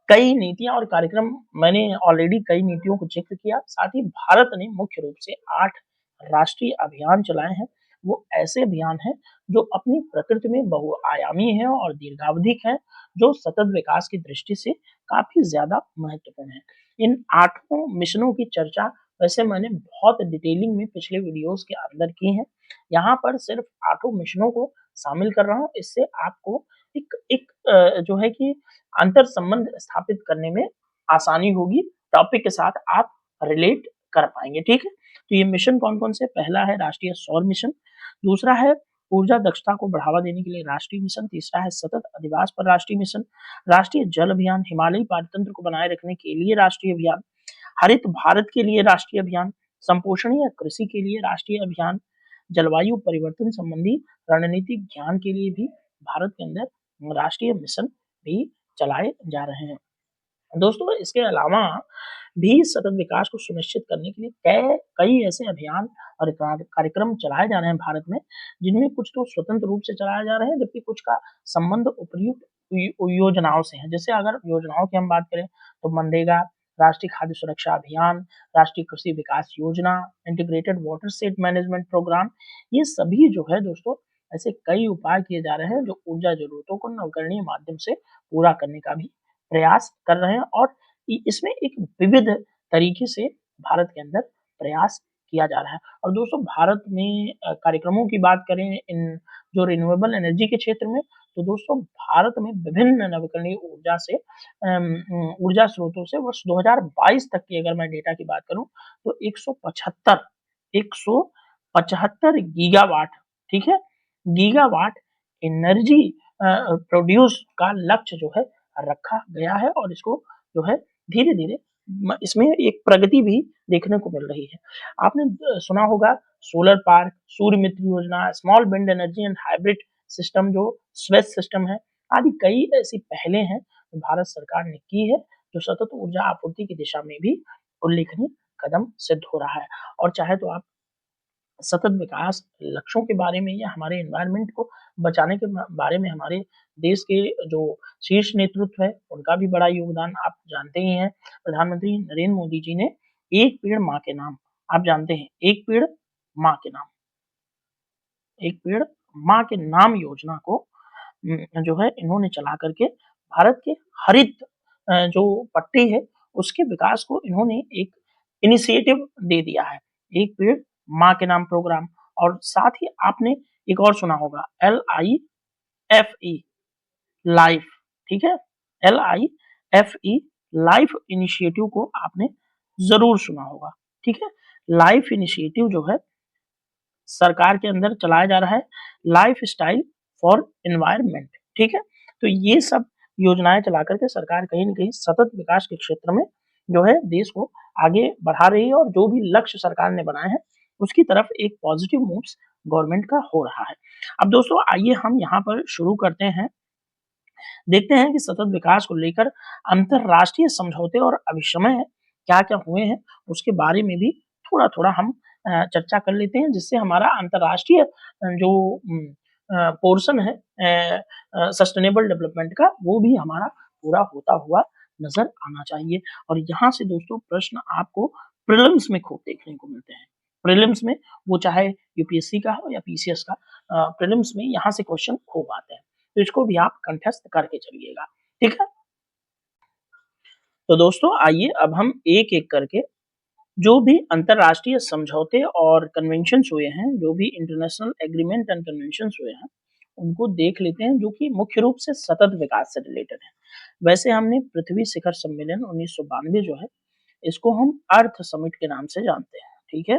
कई नीतियां और कार्यक्रम, मैंने ऑलरेडी कई नीतियों को जिक्र किया। साथ ही भारत ने मुख्य रूप से 8 राष्ट्रीय अभियान चलाए हैं। वो ऐसे अभियान हैं जो अपनी प्रकृति में बहुआयामी हैं और दीर्घावधिक हैं, जो सतत विकास की दृष्टि से काफी ज्यादा महत्वपूर्ण है। इन 8 मिशनों की चर्चा वैसे मैंने बहुत डिटेलिंग में पिछले वीडियोस के अंदर की है। यहाँ पर सिर्फ 8 मिशनों को शामिल कर रहा हूँ, इससे आपको एक एक जो है कि अंतर संबंध स्थापित करने में आसानी होगी। टॉपिक के साथ आप रिलेट कर पाएंगे। ठीक है, तो ये मिशन कौन कौन से? पहला है राष्ट्रीय सौर मिशन, दूसरा है ऊर्जा दक्षता को बढ़ावा देने के लिए राष्ट्रीय मिशन, तीसरा है सतत अधिवास पर राष्ट्रीय मिशन, राष्ट्रीय जल अभियान, हिमालयी पारतंत्र को बनाए रखने के लिए राष्ट्रीय अभियान, हरित भारत के लिए राष्ट्रीय अभियान, संपोषणीय कृषि के लिए राष्ट्रीय अभियान, जलवायु परिवर्तन संबंधी रणनीतिक ज्ञान के लिए भी भारत के अंदर राष्ट्रीय मिशन भी चलाए जा रहे हैं। दोस्तों इसके अलावा भी सतत विकास को सुनिश्चित करने के लिए कई ऐसे अभियान और कार्यक्रम चलाए जा रहे हैं भारत में, जिनमें कुछ तो स्वतंत्र रूप से चलाए जा रहे हैं, जबकि कुछ का संबंध उपयुक्त योजनाओं से है। जैसे अगर योजनाओं की हम बात करें तो मनरेगा, राष्ट्रीय खाद्य सुरक्षा अभियान, राष्ट्रीय Krishi Vikas Yojana, integrated watershed management programme, ये सभी जो है दोस्तों ऐसे कई उपाय किए जा रहे हैं जो ऊर्जा जरूरतों को नवीकरणीय माध्यम से पूरा करने का भी प्रयास कर रहे हैं। और इसमें एक विविध तरीके से भारत के अंदर प्रयास किया जा रहा है। और दोस्तों भारत में कार्यक्रमों की बात करें इन जो रिन्यूएबल एनर्जी के क्षेत्र में, तो दोस्तों भारत में विभिन्न नवीकरणीय ऊर्जा स्रोतों से वर्ष 2022 तक की अगर मैं डेटा की बात करूं तो 175 गीगावाट, ठीक है, गीगावाट एनर्जी प्रोड्यूस का लक्ष्य जो है रखा गया है। और इसको जो है धीरे धीरे इसमें एक प्रगति भी देखने को मिल रही है। आपने सुना होगा सोलर पार्क, सूर्य मित्र योजना, small wind energy and hybrid system जो स्वेस सिस्टम है, आदि कई ऐसी पहलें हैं जो भारत सरकार ने की है, जो सतत ऊर्जा आपूर्ति की दिशा में भी उल्लेखनीय कदम सिद्ध हो रहा है। और चाहे तो आप सतत विकास लक्ष्यों के बारे में या हमारे एनवायरनमेंट को बचाने के बारे में हमारे देश के जो शीर्ष नेतृत्व है उनका भी बड़ा योगदान आप जानते ही हैं। प्रधानमंत्री नरेंद्र मोदी जी ने एक पेड़ माँ के नाम, आप जानते हैं एक पेड़ माँ के नाम, एक पेड़ माँ के नाम योजना को जो है इन्होंने चला करके भारत के हरित जो पट्टी है उसके विकास को इन्होंने एक इनिशिएटिव दे दिया है, एक पेड़ माँ के नाम प्रोग्राम। और साथ ही आपने एक और सुना होगा LIFE लाइफ, ठीक है, LIFE लाइफ इनिशिएटिव को आपने जरूर सुना होगा। ठीक है, लाइफ इनिशिएटिव जो है सरकार के अंदर चलाया जा रहा है, लाइफ स्टाइल फॉर एनवायरनमेंट, ठीक है। तो ये सब योजनाएं चला करके सरकार कहीं न कहीं सतत विकास के क्षेत्र में जो है देश को आगे बढ़ा रही है और जो भी लक्ष्य सरकार ने बनाए हैं उसकी तरफ एक पॉजिटिव मूव्स गवर्नमेंट का हो रहा है। अब दोस्तों आइए हम यहाँ पर शुरू करते हैं, देखते हैं कि सतत विकास को लेकर अंतरराष्ट्रीय समझौते और अभिसमय क्या-क्या हुए हैं, उसके बारे में भी थोड़ा-थोड़ा हम चर्चा कर लेते हैं, जिससे हमारा अंतरराष्ट्रीय जो पोर्शन है सस्टेनेबल डेवलपमेंट का, वो भी हमारा पूरा होता हुआ नज़र आना चाहिए। और यहाँ से दोस्तों प्रश्न आपको प्रीलिम्स में खूब देखने को मिलते हैं। प्रीलिम्स में वो चाहे यूपीएससी का हो या पीसीएस का, प्रीलिम्स में यहाँ से क्वेश्चन खूब आते हैं। तो इसको भी आप कंठस्थ करके चलिएगा, ठीक है। तो दोस्तों आइए अब हम एक-एक करके जो भी अंतरराष्ट्रीय समझौते और कन्वेंशंस हुए हैं, जो भी इंटरनेशनल एग्रीमेंट एंड कन्वेंशंस हुए हैं, उनको देख लेते हैं जो कि मुख्य रूप से सतत विकास से रिलेटेड है। वैसे हमने पृथ्वी शिखर सम्मेलन 1992 जो है, इसको हम अर्थ समिट के नाम से जानते हैं, ठीक है।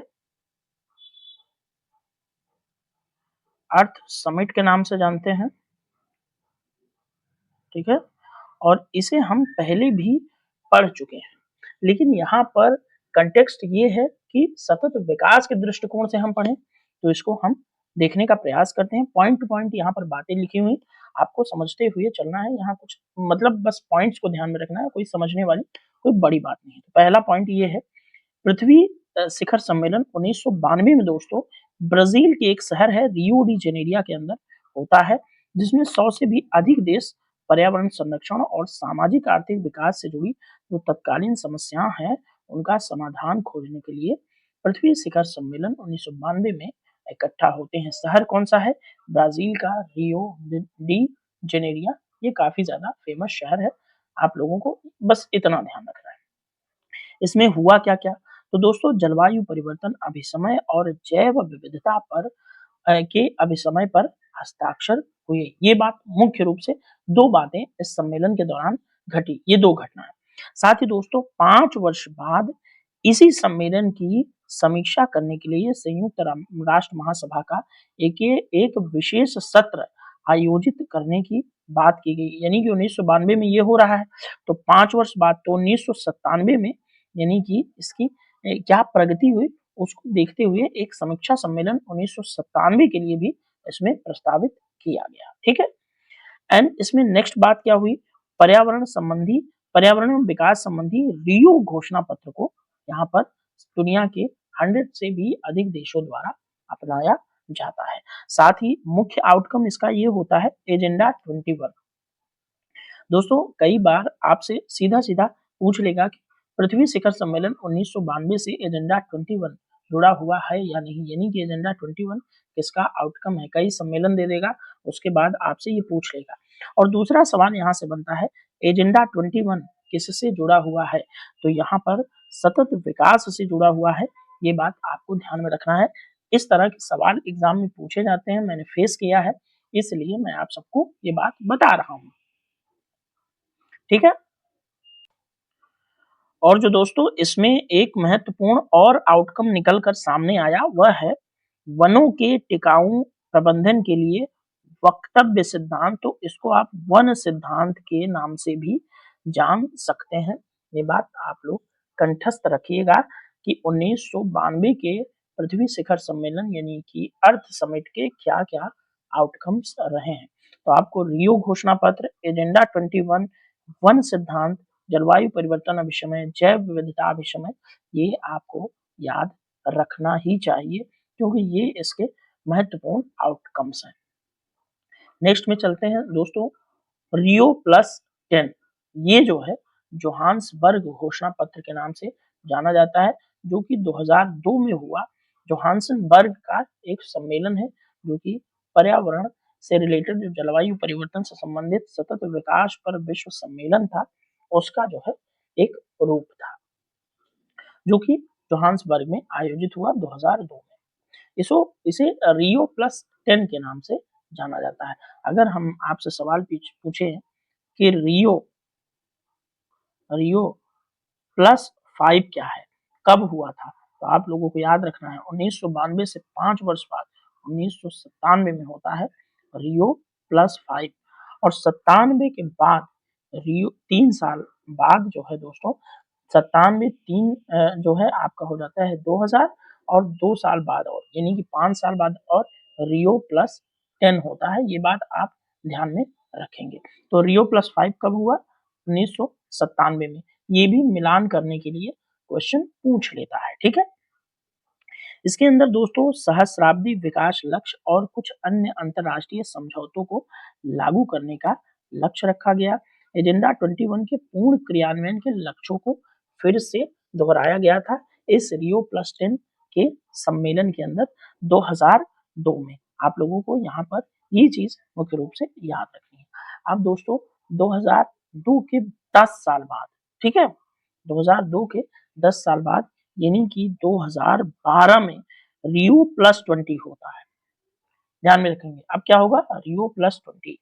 अर्थ समिट के नाम से जानते हैं, ठीक है। और इसे हम पहले भी पढ़ चुके हैं। लेकिन यहाँ पर कॉन्टेक्स्ट ये है कि सतत विकास के दृष्टिकोण से हम पढ़ें, तो इसको हम देखने का प्रयास करते हैं। पॉइंट टू पॉइंट यहाँ पर बातें लिखी हुई, आपको समझते हुए चलना है। यहाँ कुछ मतलब बस पॉइंट्स को ध्यान में रखना है, कोई समझने वाली कोई बड़ी बात नहीं है। तो पहला पॉइंट ये है, पृथ्वी शिखर सम्मेलन 1992 में दोस्तों ब्राजील के एक शहर है रियो डी जेनेरिया के अंदर होता है, जिसमें 100 से भी अधिक देश पर्यावरण संरक्षण और सामाजिक आर्थिक विकास से जुड़ी जो तत्कालीन समस्याएं हैं उनका समाधान खोजने के लिए पृथ्वी शिखर सम्मेलन 1992 में इकट्ठा होते हैं। शहर कौन सा है? ब्राजील का रियो डी जेनेरिया। ये काफी ज्यादा फेमस शहर है, आप लोगों को बस इतना ध्यान रखना है। इसमें हुआ क्या-क्या? तो दोस्तों जलवायु परिवर्तन अभिसमय और जैव विविधता पर के अभिसमय पर हस्ताक्षर हुए। ये बात मुख्य रूप से 2 बातें इस सम्मेलन के दौरान घटी, ये 2 घटनाएँ। साथ ही दोस्तों 5 वर्ष बाद इसी सम्मेलन की समीक्षा करने के लिए संयुक्त राष्ट्र महासभा का एक विशेष सत्र आयोजित करने की बात की गई। यानी कि 1992 में ये हो रहा है, तो 5 वर्ष बाद तो 1997 में यानी कि इसकी क्या प्रगति हुई उसको देखते हुए एक समीक्षा सम्मेलन 1997 के लिए भी इसमें प्रस्तावित किया गया, ठीक है। एंड इसमें नेक्स्ट बात क्या हुई, पर्यावरण विकास संबंधी रियो घोषणा पत्र को यहाँ पर दुनिया के 100 से भी अधिक देशों द्वारा अपनाया जाता है। साथ ही मुख्य आउटकम इसका ये होता है एजेंडा 21। दोस्तों कई बार आपसे सीधा-सीधा पूछ लेगा कि पृथ्वी शिखर सम्मेलन 1992 से एजेंडा 21 जुड़ा हुआ है या नहीं, यानी कि एजेंडा 21 किसका आउटकम है। कई सम्मेलन दे देगा, उसके बाद आपसे ये पूछ लेगा। और दूसरा सवाल यहाँ से बनता है, एजेंडा 21 किससे जुड़ा हुआ है? तो यहाँ पर सतत विकास से जुड़ा हुआ है, ये बात आपको ध्यान में रखना है। इस तरह के सवाल एग्जाम में पूछे जाते हैं, मैंने फेस किया है, इसलिए मैं आप सबको ये बात बता रहा हूँ, ठीक है। और जो दोस्तों इसमें एक महत्वपूर्ण और आउटकम निकल कर सामने आया वह है वनों के टिकाऊ प्रबंधन के लिए वक्तव्य सिद्धांत। तो इसको आप वन सिद्धांत के नाम से भी जान सकते हैं। ये बात आप लोग कंठस्थ रखिएगा कि 1992 के पृथ्वी शिखर सम्मेलन यानी कि अर्थ समिट के क्या-क्या आउटकम्स रहे हैं। तो आपको रियो घोषणा पत्र, एजेंडा 21, वन सिद्धांत, जलवायु परिवर्तन अभिसमय, जैव विविधता अभिसमय, ये आपको याद रखना ही चाहिए क्योंकि ये इसके महत्वपूर्ण आउटकम्स हैं। नेक्स्ट में चलते हैं दोस्तों, रियो प्लस 10 ये जो है जोहान्सबर्ग घोषणा पत्र के नाम से जाना जाता है, जो कि 2002 में हुआ। जोहान्सबर्ग का एक सम्मेलन है जो कि पर्यावरण से रिलेटेड जो जलवायु परिवर्तन से संबंधित सतत विकास पर विश्व सम्मेलन था, उसका जो है एक रूप था, जो कि जोहान्सबर्ग में आयोजित हुआ 2002 में। इसे रियो प्लस 10 के नाम से जाना जाता है। अगर हम आपसे सवाल पूछे कि रियो प्लस 5 क्या है, कब हुआ था, तो आप लोगों को याद रखना है 1992 से 5 वर्ष बाद 1997 में होता है रियो प्लस 5 और 97 के बाद रियो 3 साल बाद जो है दोस्तों 97 3 जो है आपका हो जाता है 2000 और 2 साल बाद और यानी कि 5 साल बाद और रियो प्लस 10 होता है। ये बात आप ध्यान में रखेंगे। तो रियो प्लस 5 कब हुआ? 1997 में। ये भी मिलान करने के लिए क्वेश्चन पूछ लेता है, ठीक है। इसके अंदर दोस्तों सहस्राब्दी विकास लक्ष्य और कुछ अन्य अंतरराष्ट्रीय समझौतों को लागू करने का लक्ष्य रखा गया। एजेंडा 21 के पूर्ण क्रियान्वयन के लक्ष्यों को फिर से दोहराया गया था इस रियो प्लस 10 के सम्मेलन के अंदर 2002 में। आप लोगों को यहाँ पर ये चीज मुख्य रूप से याद रखनी है। अब दोस्तों 2002 के 10 साल बाद, ठीक है, 2002 के 10 साल बाद यानी कि 2012 में रियो प्लस 20 होता है। ध्यान में रखेंगे। अब क्या होगा? रियो प्लस 20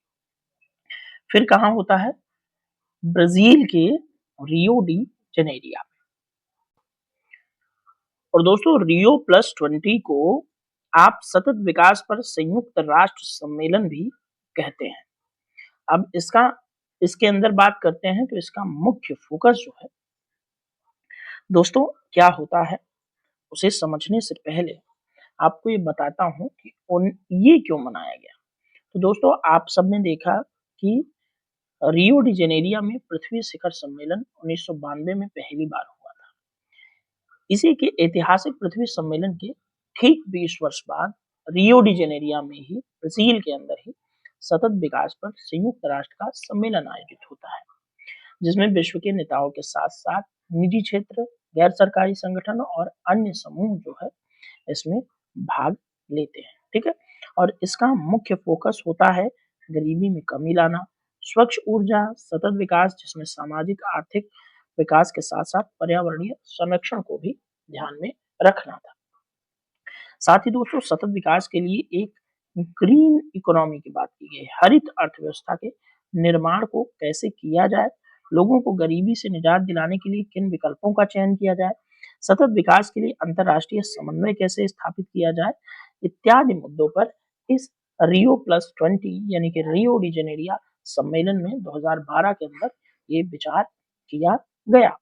फिर कहाँ होता है? ब्राजील के रियो डी जनेरिया। और दोस्तों रियो प्लस 20 को आप सतत विकास पर संयुक्त राष्ट्र सम्मेलन भी कहते हैं। अब इसके अंदर बात करते हैं तो इसका मुख्य फोकस जो है दोस्तों क्या होता है उसे समझने से पहले आपको ये बताता हूँ कि ये क्यों मनाया गया। तो दोस्तों आप सबने देखा कि रियो डी जेनेरिया में पृथ्वी शिखर सम्मेलन 1992 में पहली बार हुआ था। इसी के ऐतिहासिक पृथ्वी सम्मेलन के ठीक 20 वर्ष बाद रियो डी जेनेरिया में ही ब्राजील के अंदर ही सतत विकास पर संयुक्त राष्ट्र का सम्मेलन आयोजित होता है, जिसमें विश्व के नेताओं के साथ साथ निजी क्षेत्र, गैर सरकारी संगठन और अन्य समूह जो है इसमें भाग लेते हैं, ठीक है। और इसका मुख्य फोकस होता है गरीबी में कमी लाना, स्वच्छ ऊर्जा, सतत विकास जिसमें सामाजिक आर्थिक विकास के साथ साथ पर्यावरणीय संरक्षण को भी ध्यान में रखना था। साथ ही दोस्तों सतत विकास के लिए एक ग्रीन इकोनॉमी की बात की गई, हरित अर्थव्यवस्था के निर्माण को कैसे किया जाए, लोगों को गरीबी से निजात दिलाने के लिए किन विकल्पों का चयन किया जाए, सतत विकास के लिए अंतरराष्ट्रीय समन्वय कैसे स्थापित किया जाए, इत्यादि मुद्दों पर इस रियो प्लस 20 यानी कि रियो डी जेनेरिया सम्मेलन में 2012 के अंदर ये विचार किया गया।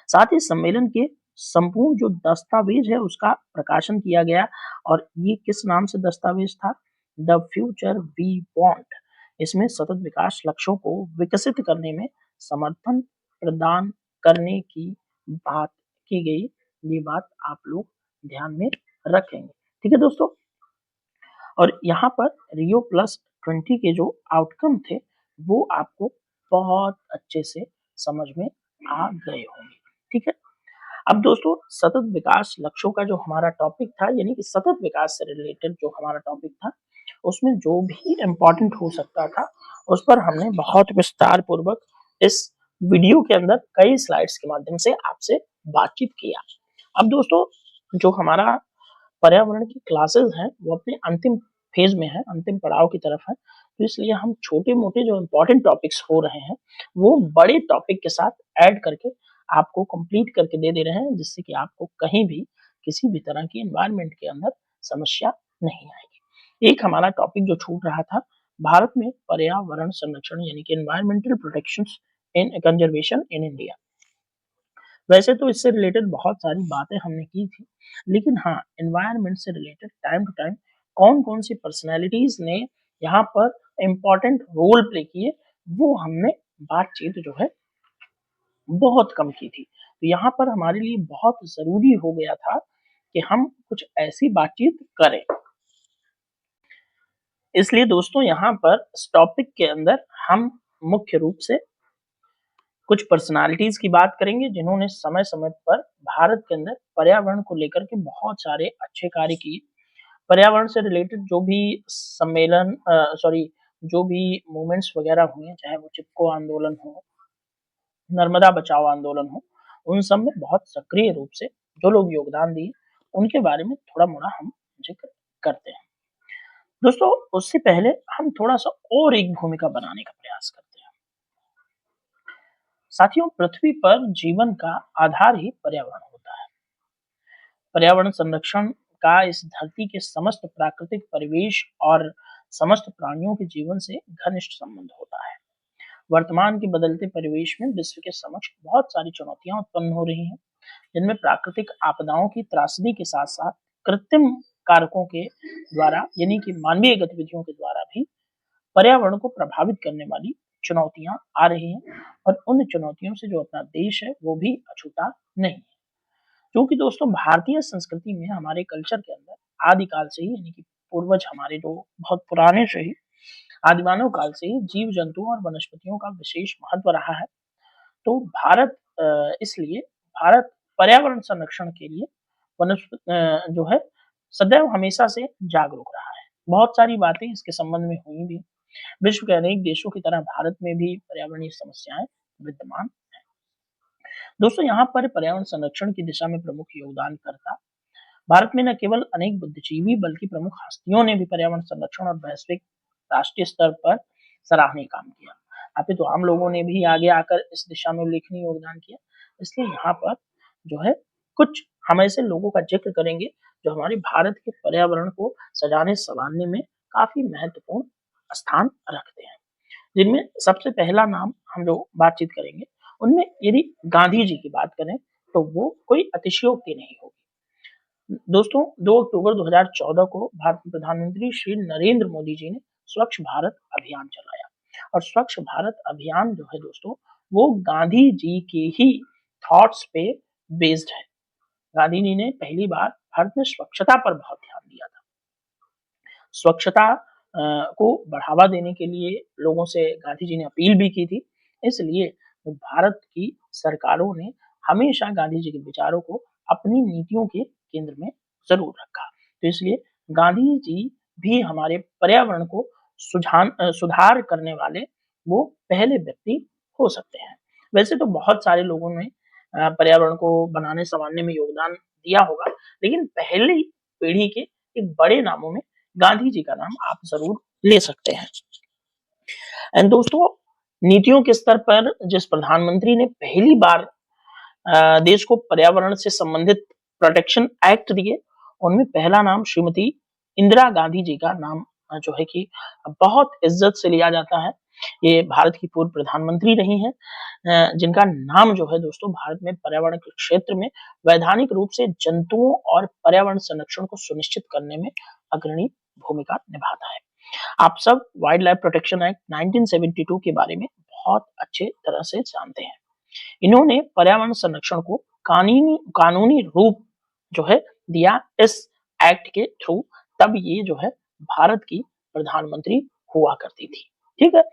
साथ ही सम्मेलन के संपूर्ण जो दस्तावेज है उसका प्रकाशन किया गया और ये किस नाम से दस्तावेज था? The future we want. इसमें सतत विकास लक्ष्यों को विकसित करने में समर्थन प्रदान करने की बात की गई। ये बात आप लोग ध्यान में रखेंगे, ठीक है दोस्तों। और यहाँ पर रियो प्लस 20 के जो आउटकम थे वो आपको बहुत अच्छे से समझ में आ गए होंगे, ठीक है। अब दोस्तों सतत विकास लक्ष्यों का जो हमारा टॉपिक था यानी कि सतत विकास से रिलेटेड जो हमारा टॉपिक था उसमें जो भी इम्पोर्टेंट हो सकता था उस पर हमने बहुत विस्तार पूर्वक इस वीडियो के अंदर कई स्लाइड्स के माध्यम से आपसे बातचीत किया। अब दोस्तों जो हमारा पर्यावरण की क्लासेस हैं वो अपने अंतिम फेज में है, अंतिम पड़ाव की तरफ है, तो इसलिए हम छोटे मोटे जो इम्पोर्टेंट टॉपिक्स हो रहे हैं वो बड़े टॉपिक के साथ ऐड करके आपको कंप्लीट करके दे दे रहे हैं, जिससे कि आपको कहीं भी किसी भी तरह की एनवायरनमेंट के अंदर समस्या नहीं आएगी। एक हमारा टॉपिक जो छूट रहा था भारत में पर्यावरण संरक्षण यानी कि environmental protection in conservation in India. वैसे तो इससे रिलेटेड बहुत सारी बातें हमने की थी, लेकिन हाँ एनवायरनमेंट से रिलेटेड टाइम टू टाइम कौन कौन सी पर्सनैलिटीज ने यहाँ पर इम्पोर्टेंट रोल प्ले किए वो हमने बातचीत जो है बहुत कम की थी। तो यहाँ पर हमारे लिए बहुत जरूरी हो गया था कि हम कुछ ऐसी बातचीत करें। इसलिए दोस्तों यहाँ पर इस टॉपिक के अंदर हम मुख्य रूप से कुछ पर्सनालिटीज की बात करेंगे जिन्होंने समय समय पर भारत के अंदर पर्यावरण को लेकर के बहुत सारे अच्छे कार्य किए। पर्यावरण से रिलेटेड जो भी सम्मेलन जो भी मूवमेंट्स वगैरह हुए, चाहे वो चिपको आंदोलन हो, नर्मदा बचाओ आंदोलन हो, उन सब में बहुत सक्रिय रूप से जो लोग योगदान दिए उनके बारे में थोड़ा मोड़ा हम जिक्र करते हैं। दोस्तों उससे पहले हम थोड़ा सा और एक भूमिका बनाने का प्रयास करते हैं। साथियों पृथ्वी पर जीवन का आधार ही पर्यावरण होता है। पर्यावरण संरक्षण का इस धरती के समस्त प्राकृतिक परिवेश और समस्त प्राणियों के जीवन से घनिष्ठ संबंध होता है। वर्तमान के बदलते परिवेश में विश्व के समक्ष बहुत सारी चुनौतियां उत्पन्न हो रही हैं, जिनमें प्राकृतिक आपदाओं की त्रासदी के साथ साथ कृत्रिम कारकों के द्वारा यानी कि मानवीय गतिविधियों के द्वारा भी पर्यावरण को प्रभावित करने वाली चुनौतियां आ रही हैं और उन चुनौतियों से जो अपना देश है वो भी अछूता नहीं है। क्योंकि दोस्तों भारतीय संस्कृति में हमारे कल्चर के अंदर आदिकाल से ही यानी कि पूर्वज हमारे जो बहुत पुराने से ही आदिमानव काल से ही जीव जंतु और वनस्पतियों का विशेष महत्व रहा है। तो इसलिए भारत पर्यावरण संरक्षण के लिए जो है सदैव हमेशा से जागरूक रहा है। बहुत सारी बातें इसके संबंध में हुई भी। विश्व के अनेक देशों की तरह भारत में भी पर्यावरणीय समस्याएं विद्यमान हैं। दोस्तों यहाँ पर पर्यावरण संरक्षण की दिशा में प्रमुख योगदानकर्ता भारत में न केवल अनेक बुद्धिजीवी बल्कि प्रमुख हस्तियों ने भी पर्यावरण संरक्षण और वैश्विक राष्ट्रीय स्तर पर सराहनीय काम किया। अपितु आम लोगों ने भी आगे आकर इस दिशा में उल्लेखनीय योगदान किया। इसलिए यहाँ पर जो है कुछ हम ऐसे लोगों का जिक्र करेंगे जो हमारे भारत के पर्यावरण को सजाने संवारने में काफी महत्वपूर्ण स्थान रखते हैं। जिनमें सबसे पहला नाम हम जो बातचीत करेंगे उनमें यदि गांधी जी की बात करें तो वो कोई अतिशयोक्ति नहीं होगी। दोस्तों 2 अक्टूबर 2014 को भारतीय प्रधानमंत्री श्री नरेंद्र मोदी जी ने स्वच्छ भारत अभियान चलाया और स्वच्छ भारत अभियान जो है दोस्तों वो गांधी जी के ही थॉट्स पे बेस्ड है। गांधी जी ने पहली बार भारत में स्वच्छता पर बहुत ध्यान दिया था। स्वच्छता को बढ़ावा देने के लिए लोगों से गांधी जी ने अपील भी की थी। इसलिए भारत की सरकारों ने हमेशा गांधी जी के विचारों को अपनी नीतियों के केंद्र में जरूर रखा। तो इसलिए गांधी जी भी हमारे पर्यावरण को सुधार करने वाले वो पहले व्यक्ति हो सकते हैं। वैसे तो बहुत सारे लोगों ने पर्यावरण को बनाने संवारने में योगदान दिया होगा, लेकिन पहली पीढ़ी के एक बड़े नामों में गांधी जी का नाम आप जरूर ले सकते हैं। एंड दोस्तों नीतियों के स्तर पर जिस प्रधानमंत्री ने पहली बार देश को पर्यावरण से संबंधित प्रोटेक्शन एक्ट दिए उनमें पहला नाम श्रीमती इंदिरा गांधी जी का नाम जो है कि बहुत इज्जत से लिया जाता है। ये भारत की पूर्व प्रधानमंत्री रही हैं जिनका नाम जो है दोस्तों भारत में पर्यावरण के क्षेत्र में वैधानिक रूप से जंतुओं और पर्यावरण संरक्षण को सुनिश्चित करने में अग्रणी भूमिका निभाता है। आप सब वाइल्ड लाइफ प्रोटेक्शन एक्ट 1972 के बारे में बहुत अच्छे तरह से जानते हैं। इन्होंने पर्यावरण संरक्षण को कानूनी रूप जो है दिया इस एक्ट के थ्रू। तब ये जो है भारत की प्रधानमंत्री हुआ करती थी। ठीक है,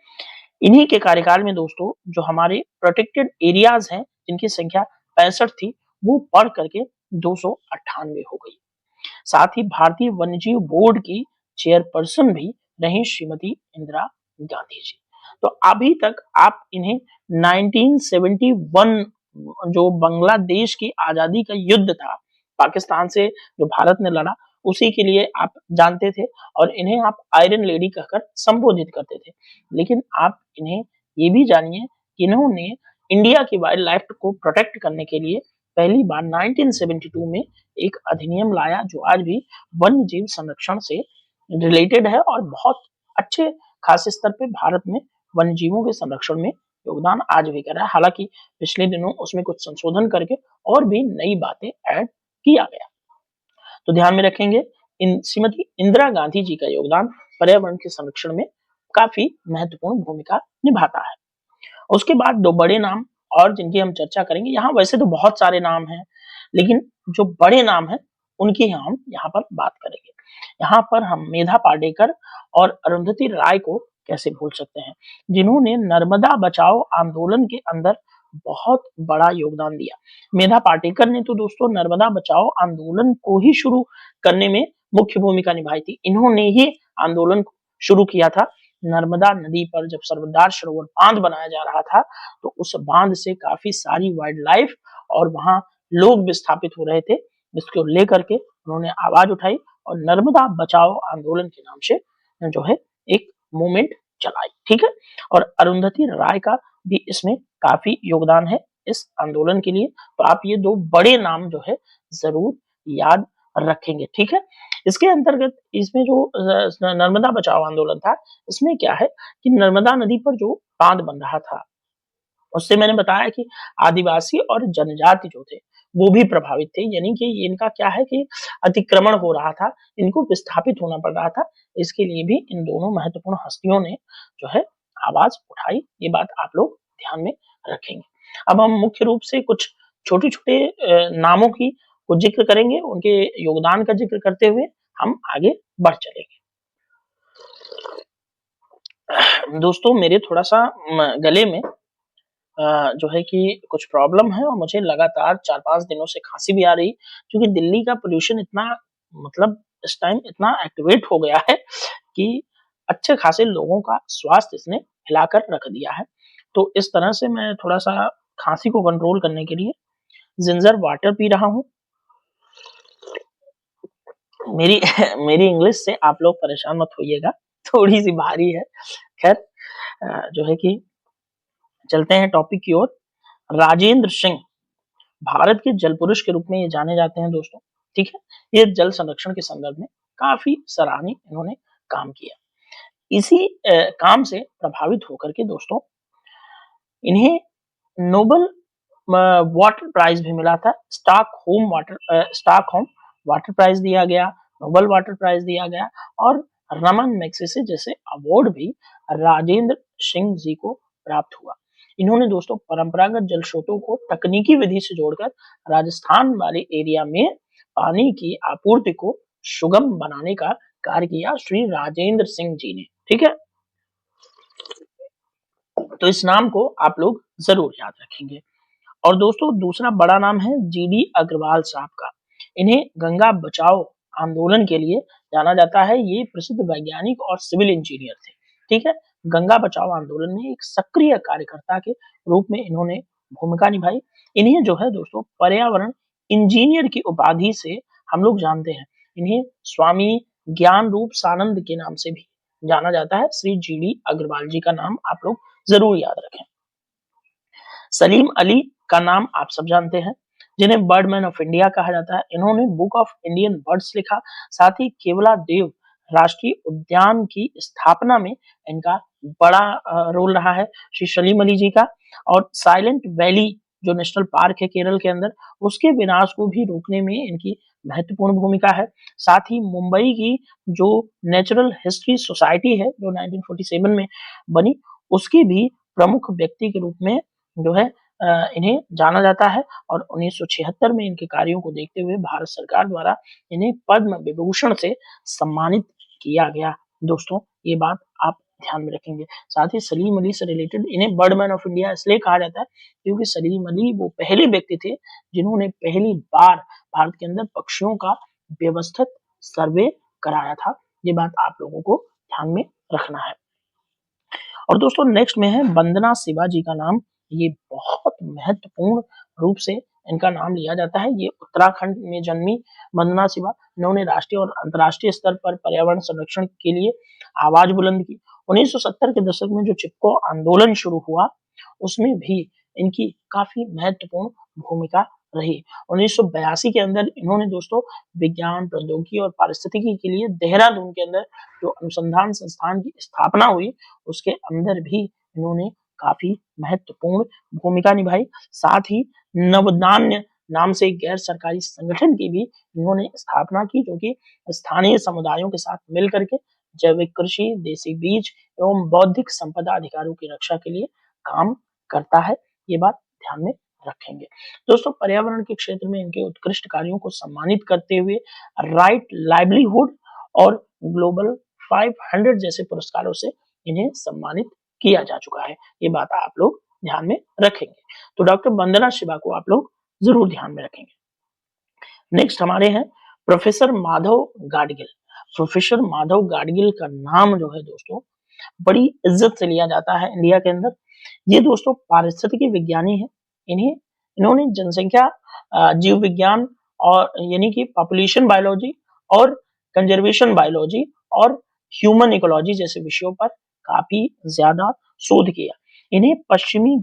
इन्हीं के कार्यकाल में दोस्तों जो हमारे प्रोटेक्टेड एरियाज हैं जिनकी संख्या 65 थी वो बढ़ करके 298 हो गई। साथ ही भारतीय वन्यजीव बोर्ड की चेयरपर्सन भी रही श्रीमती इंदिरा गांधी जी। तो अभी तक आप इन्हें 1971 जो बांग्लादेश की आजादी का युद्ध था पाकिस्तान से जो भारत ने लड़ा उसी के लिए आप जानते थे और इन्हें आप आयरन लेडी कहकर संबोधित करते थे। लेकिन आप इन्हें ये भी जानिए कि इन्होंने इंडिया की वाइल्ड लाइफ को प्रोटेक्ट करने के लिए पहली बार 1972 में एक अधिनियम लाया जो आज भी वन्य जीव संरक्षण से रिलेटेड है और बहुत अच्छे खास स्तर पे भारत में वन्य जीवों के संरक्षण में योगदान आज भी कर रहा है। हालांकि पिछले दिनों उसमें कुछ संशोधन करके और भी नई बातें ऐड किया गया। तो ध्यान में रखेंगे श्रीमती इंदिरा गांधी जी का योगदान पर्यावरण के संरक्षण में काफी महत्वपूर्ण भूमिका निभाता है। उसके बाद 2 बड़े नाम और जिनकी हम चर्चा करेंगे। यहाँ वैसे तो बहुत सारे नाम हैं लेकिन जो बड़े नाम हैं उनकी हम यहाँ पर बात करेंगे। यहाँ पर हम मेधा पाटेकर और अरुंधति राय को कैसे भूल सकते हैं जिन्होंने नर्मदा बचाओ आंदोलन के अंदर बहुत बड़ा योगदान दिया। मेधा पाटेकर ने तो दोस्तों नर्मदा बचाओ आंदोलन को ही शुरू करने में मुख्य भूमिका निभाई थी। इन्होंने ही आंदोलन शुरू किया था। नर्मदा नदी पर जब सरदार सरोवर बांध बनाया जा रहा था तो उस बांध से काफी सारी वाइल्ड लाइफ और वहां लोग विस्थापित हो रहे थे, जिसको लेकर के उन्होंने आवाज उठाई और नर्मदा बचाओ आंदोलन के नाम से जो है एक मूवमेंट चलाई। ठीक है, और अरुंधति राय का भी इसमें काफी योगदान है इस आंदोलन के लिए। तो आप ये 2 बड़े नाम जो है जरूर याद रखेंगे। ठीक है, इसके अंतर्गत इसमें जो नर्मदा बचाओ आंदोलन था, इसमें क्या है कि नर्मदा नदी पर जो बांध बन रहा था, उससे मैंने बताया कि आदिवासी और जनजाति जो थे वो भी प्रभावित थे, यानी कि इनका क्या है कि अतिक्रमण हो रहा था, इनको विस्थापित होना पड़ रहा था। इसके लिए भी इन दोनों महत्वपूर्ण हस्तियों ने जो है आवाज उठाई, ये बात आप लोग ध्यान में रखेंगे। अब हम मुख्य रूप से कुछ छोटे-छोटे नामों की को जिक्र करेंगे, उनके योगदान का जिक्र करते हुए हम आगे बढ़ चलेंगे। दोस्तों मेरे थोड़ा-सा गले में जो है कि कुछ प्रॉब्लम है और मुझे लगातार 4-5 दिनों से खाँसी भी आ रही, क्योंकि दिल्ली का पॉल्यूशन इतना मतलब इस टाइम इतना एक्टिवेट हो गया है कि अच्छे खासे लोगों का स्वास्थ्य इसने हिलाकर रख दिया है। तो इस तरह से मैं थोड़ा-सा खाँसी को कंट्रोल करने के लिए जिंजर वाटर पी रहा हूँ। मेरी मेरी इंग्लिश से आप लोग परेशान मत होइएगा, थोड़ी-सी भारी है। खैर जो है कि चलते हैं टॉपिक की ओर। राजेंद्र सिंह भारत के जल पुरुष के रूप में ये जाने जाते हैं दोस्तों, ठीक है? ये जल संरक्षण के संदर्भ में काफ़ी सराहनीय इन्होंने काम किया। इसी काम से प्रभावित होकर के दोस्तों इन्हें नोबेल वाटर प्राइज़ भी मिला था। स्टॉकहोम वाटर प्राइज़ दिया गया, नोबेल वाटर प्राइज़ दिया गया और रमन मैग्सेसे जैसे अवार्ड भी राजेंद्र सिंह जी को प्राप्त हुआ। इन्होंने दोस्तों परंपरागत जल स्रोतों को तकनीकी विधि से जोड़कर राजस्थान वाले एरिया में पानी की आपूर्ति को सुगम बनाने का कार्य किया श्री राजेंद्र सिंह जी ने, ठीक है? तो इस नाम को आप लोग ज़रूर याद रखेंगे। और दोस्तों दूसरा बड़ा नाम है जीडी अग्रवाल साहब का। इन्हें गंगा बचाओ आंदोलन के लिए जाना जाता है। ये प्रसिद्ध वैज्ञानिक और सिविल इंजीनियर थे, ठीक है? गंगा बचाओ आंदोलन में एक सक्रिय कार्यकर्ता के रूप में इन्होंने भूमिका निभाई। इन्हें जो है दोस्तों पर्यावरण इंजीनियर की उपाधि से हम लोग जानते हैं। इन्हें स्वामी ज्ञान रूप सानंद के नाम से भी जाना जाता है। श्री जीडी अग्रवाल जी का नाम आप लोग ज़रूर याद रखें। सलीम अली का नाम आप सब जानते हैं, जिन्हें बर्डमैन ऑफ इंडिया कहा जाता है। इन्होंने बुक ऑफ इंडियन बर्ड्स लिखा, साथ ही केवलादेव राष्ट्रीय उद्यान की स्थापना में इनका बड़ा रोल रहा है श्री सलीम अली जी का। और साइलेंट वैली जो नेशनल पार्क है केरल के अंदर, उसके विनाश को भी रोकने में इनकी महत्वपूर्ण भूमिका है। साथ ही मुंबई की जो नेचुरल हिस्ट्री सोसाइटी है जो 1947 में बनी, उसकी भी प्रमुख व्यक्ति के रूप में जो है इन्हें जाना जाता है। और 1976 में इनके कार्यों को देखते हुए भारत सरकार द्वारा इन्हें पद्म विभूषण से सम्मानित किया गया। दोस्तों ये बात आप ध्यान में रखेंगे। साथ ही सलीम अली से रिलेटेड इन्हें बर्डमैन ऑफ इंडिया इसलिए कहा जाता है क्योंकि सलीम अली वो पहले व्यक्ति थे जिन्होंने पहली बार भारत के अंदर पक्षियों का व्यवस्थित सर्वे कराया था। ये बात आप लोगों को ध्यान में रखना है। और दोस्तों नेक्स्ट में है वंदना शिवाजी का नाम। ये बहुत महत्वपूर्ण रूप से इनका नाम लिया जाता है। ये उत्तराखंड में जन्मी वंदना शिवा। इन्होंने राष्ट्रीय और अंतर्राष्ट्रीय स्तर पर पर्यावरण संरक्षण के लिए आवाज बुलंद की। 1970 के दशक में जो चिपको आंदोलन शुरू हुआ, उसमें भी इनकी काफी महत्वपूर्ण भूमिका रही। 1982 के अंदर इन्होंने दोस्तों विज्ञान, प्रौद्योगिकी और पारिस्थितिकी के लिए देहरादून के अंदर जो अनुसंधान संस्थान की स्थापना हुई, उसके अंदर भी इन्होंने काफी महत्वपूर्ण भूमिका निभाई। साथ ही नवदान्य नाम से एक गैर सरकारी संगठन की भी इन्होंने स्थापना की, जो कि स्थानीय समुदायों के साथ मिल करके जैविक कृषि, देसी बीज एवं बौद्धिक संपदा अधिकारों की रक्षा के लिए काम करता है। ये बात ध्यान में रखेंगे। दोस्तों पर्यावरण के क्षेत्र में इनके उत्कृष्ट कार्यों को सम्मानित करते हुए राइट लाइवलीहुड और ग्लोबल 500 जैसे पुरस्कारों से इन्हें सम्मानित किया जा चुका है। ये बात आप लोग ध्यान में रखेंगे। तो डॉक्टर वंदना शिवा को आप लोग जरूर ध्यान में रखेंगे। नेक्स्ट हमारे हैं प्रोफेसर माधव गाडगिल। प्रोफेसर माधव गाडगिल का नाम जो है दोस्तों बड़ी इज्जत से लिया जाता है इंडिया के अंदर। ये दोस्तों पारिस्थितिकी विज्ञानी है। इन्होंने जनसंख्या जीव विज्ञान और यानी कि पॉपुलेशन बायोलॉजी और कंजर्वेशन बायोलॉजी और ह्यूमन इकोलॉजी जैसे विषयों पर काफी ज्यादा शोध किया। इन्हें पश्चिमी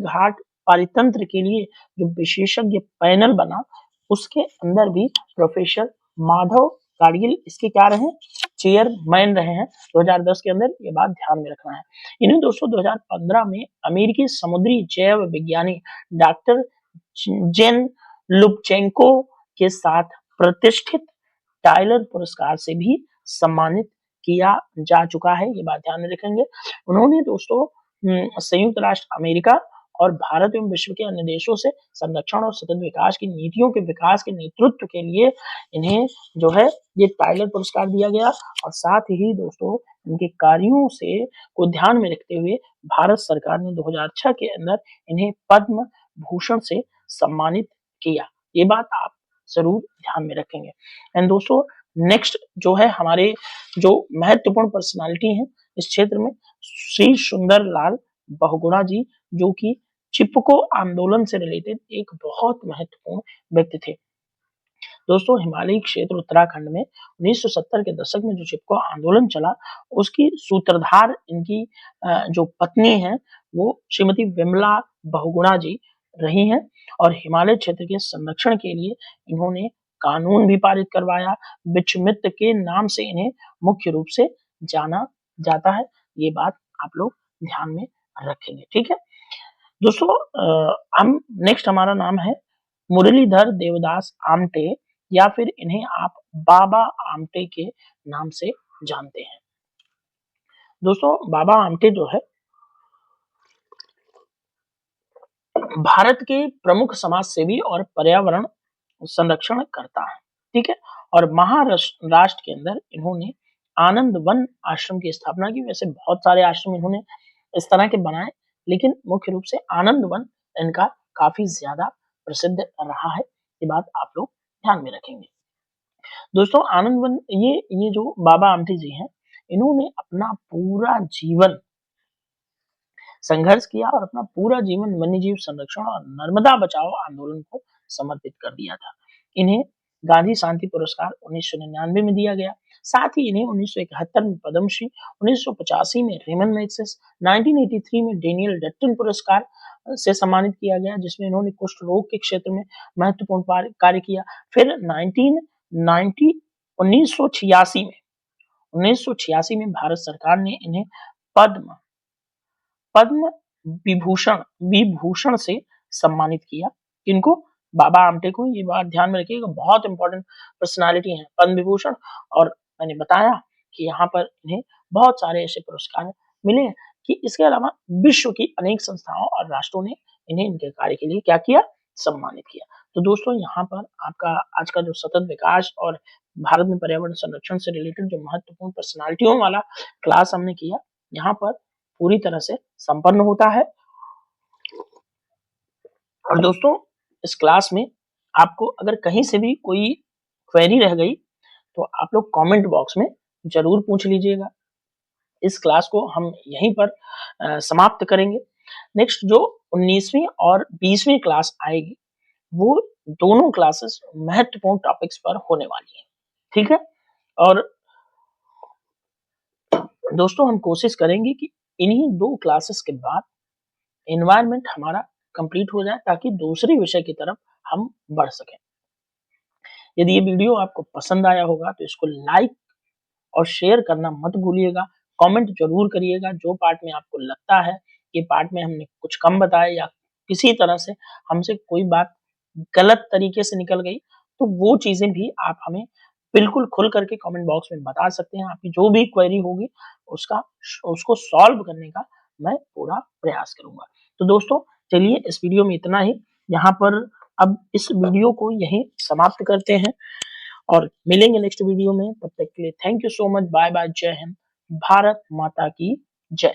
घाट पारितंत्र के लिए जो विशेषज्ञ पैनल बना, उसके अंदर भी प्रोफेसर माधव गाडगिल इसके क्या रहे, चेयरमैन रहे हैं 2010 के अंदर, ये बात ध्यान में रखना है। इन्हें दोस्तों 2015 में अमेरिकी समुद्री जैव विज्ञानी डॉक्टर जेन लुबचेंको के साथ प्रतिष्ठित टाइलर पुरस्कार से भी सम्मानित किया जा चुका है, ये बात ध्यान में रखेंगे। उन्होंने दोस्तों संयुक्त राष्ट्र अमेरिका और भारत एवं विश्व के अन्य देशों से संरक्षण और सतत विकास की नीतियों के विकास के नेतृत्व के लिए इन्हें जो है ये टाइलर पुरस्कार दिया गया, और साथ ही दोस्तों इनके कार्यों से को ध्यान में रखते हुए भारत सरकार ने 2006 के अंदर इन्हें पद्म भूषण से सम्मानित किया, ये बात आप जरूर ध्यान में रखेंगे। एंड दोस्तों नेक्स्ट जो है हमारे जो महत्वपूर्ण पर्सनालिटी हैं इस क्षेत्र में, श्री सुंदर लाल बहुगुणा जी, जो कि चिपको आंदोलन से रिलेटेड एक बहुत महत्वपूर्ण व्यक्ति थे। दोस्तों हिमालयी क्षेत्र उत्तराखंड में 1970 के दशक में जो चिपको आंदोलन चला, उसकी सूत्रधार इनकी जो पत्नी है वो श्रीमती विमला बहुगुणा जी रही हैं, और हिमालय क्षेत्र के संरक्षण के लिए इन्होंने कानून भी पारित करवाया। विश्वामित्र के नाम से इन्हें मुख्य रूप से जाना जाता है, ये बात आप लोग ध्यान में रखेंगे, ठीक है दोस्तों। हम नेक्स्ट हमारा नाम है मुरलीधर देवदास आमटे, या फिर इन्हें आप बाबा आमटे के नाम से जानते हैं। दोस्तों बाबा आमटे जो है भारत के प्रमुख समाज सेवी और पर्यावरण संरक्षण करता है, ठीक है, और महाराष्ट्र के अंदर इन्होंने आनंद वन आश्रम की स्थापना की। वैसे बहुत सारे आश्रम इन्होंने इस तरह के बनाए, लेकिन मुख्य रूप से आनंद वन इनका काफी ज्यादा प्रसिद्ध रहा है, ये बात आप लोग ध्यान में रखेंगे। दोस्तों आनंद वन ये जो बाबा आमटे जी हैं, इन्होंने अपना पूरा जीवन संघर्ष किया और अपना पूरा जीवन वन्यजीव संरक्षण और नर्मदा बचाओ आंदोलन को समर्पित कर दिया था। इन्हें गांधी शांति पुरस्कार 1999 में दिया गया, साथ ही इन्हें 1971 में पद्मश्री, 1985 में रेमन मैग्सेसे, 1983 में डेनियल डेटन पुरस्कार से सम्मानित किया गया, जिसमें इन्होंने कुष्ठ रोग के क्षेत्र में महत्वपूर्ण कार्य किया। फिर 1986 में भारत सरकार ने इन्हें पद्म विभूषण से सम्मानित किया। किनको? बाबा आमटे को, ये बात ध्यान में रखिएगा, बहुत इंपॉर्टेंट पर्सनालिटी हैं पद्म विभूषण। और मैंने बताया कि यहाँ पर इन्हें बहुत सारे ऐसे पुरस्कार मिले हैं कि इसके अलावा विश्व की अनेक संस्थाओं और राष्ट्रों ने इन्हें इनके कार्य के लिए क्या किया, सम्मानित किया। तो दोस्तों यहाँ पर आपका आज का जो सतत विकास और भारत में पर्यावरण संरक्षण से रिलेटेड जो महत्वपूर्ण पर्सनालिटियों वाला क्लास हमने किया, यहाँ पर पूरी तरह से संपन्न होता है। और दोस्तों इस क्लास में आपको अगर कहीं से भी कोई क्वेरी रह गई तो आप लोग कमेंट बॉक्स में जरूर पूछ लीजिएगा। इस क्लास को हम यहीं पर समाप्त करेंगे। नेक्स्ट जो 19वीं और 20वीं क्लास आएगी, वो दोनों क्लासेस महत्वपूर्ण टॉपिक्स पर होने वाली है, ठीक है। और दोस्तों हम कोशिश करेंगे कि इन्हीं 2 क्लासेस के बाद एनवायरनमेंट हमारा कंप्लीट हो जाए, ताकि दूसरे विषय की तरफ हम बढ़ सकें। यदि ये वीडियो आपको पसंद आया होगा तो इसको लाइक और शेयर करना मत भूलिएगा। कमेंट जरूर करिएगा जो पार्ट में आपको लगता है कि पार्ट में हमने कुछ कम बताया या किसी तरह से हमसे कोई बात गलत तरीके से निकल गई, तो वो चीजें भी आप हमें बिल्कुल खुल करके कमेंट बॉक्स में बता सकते हैं। आपकी जो भी क्वेरी होगी उसको सॉल्व करने का मैं पूरा प्रयास करूंगा। तो दोस्तों चलिए इस वीडियो में इतना ही। यहाँ पर अब इस वीडियो को यहीं समाप्त करते हैं और मिलेंगे नेक्स्ट वीडियो में। तब तक के लिए thank you so much, bye bye, जय हिंद, भारत माता की जय।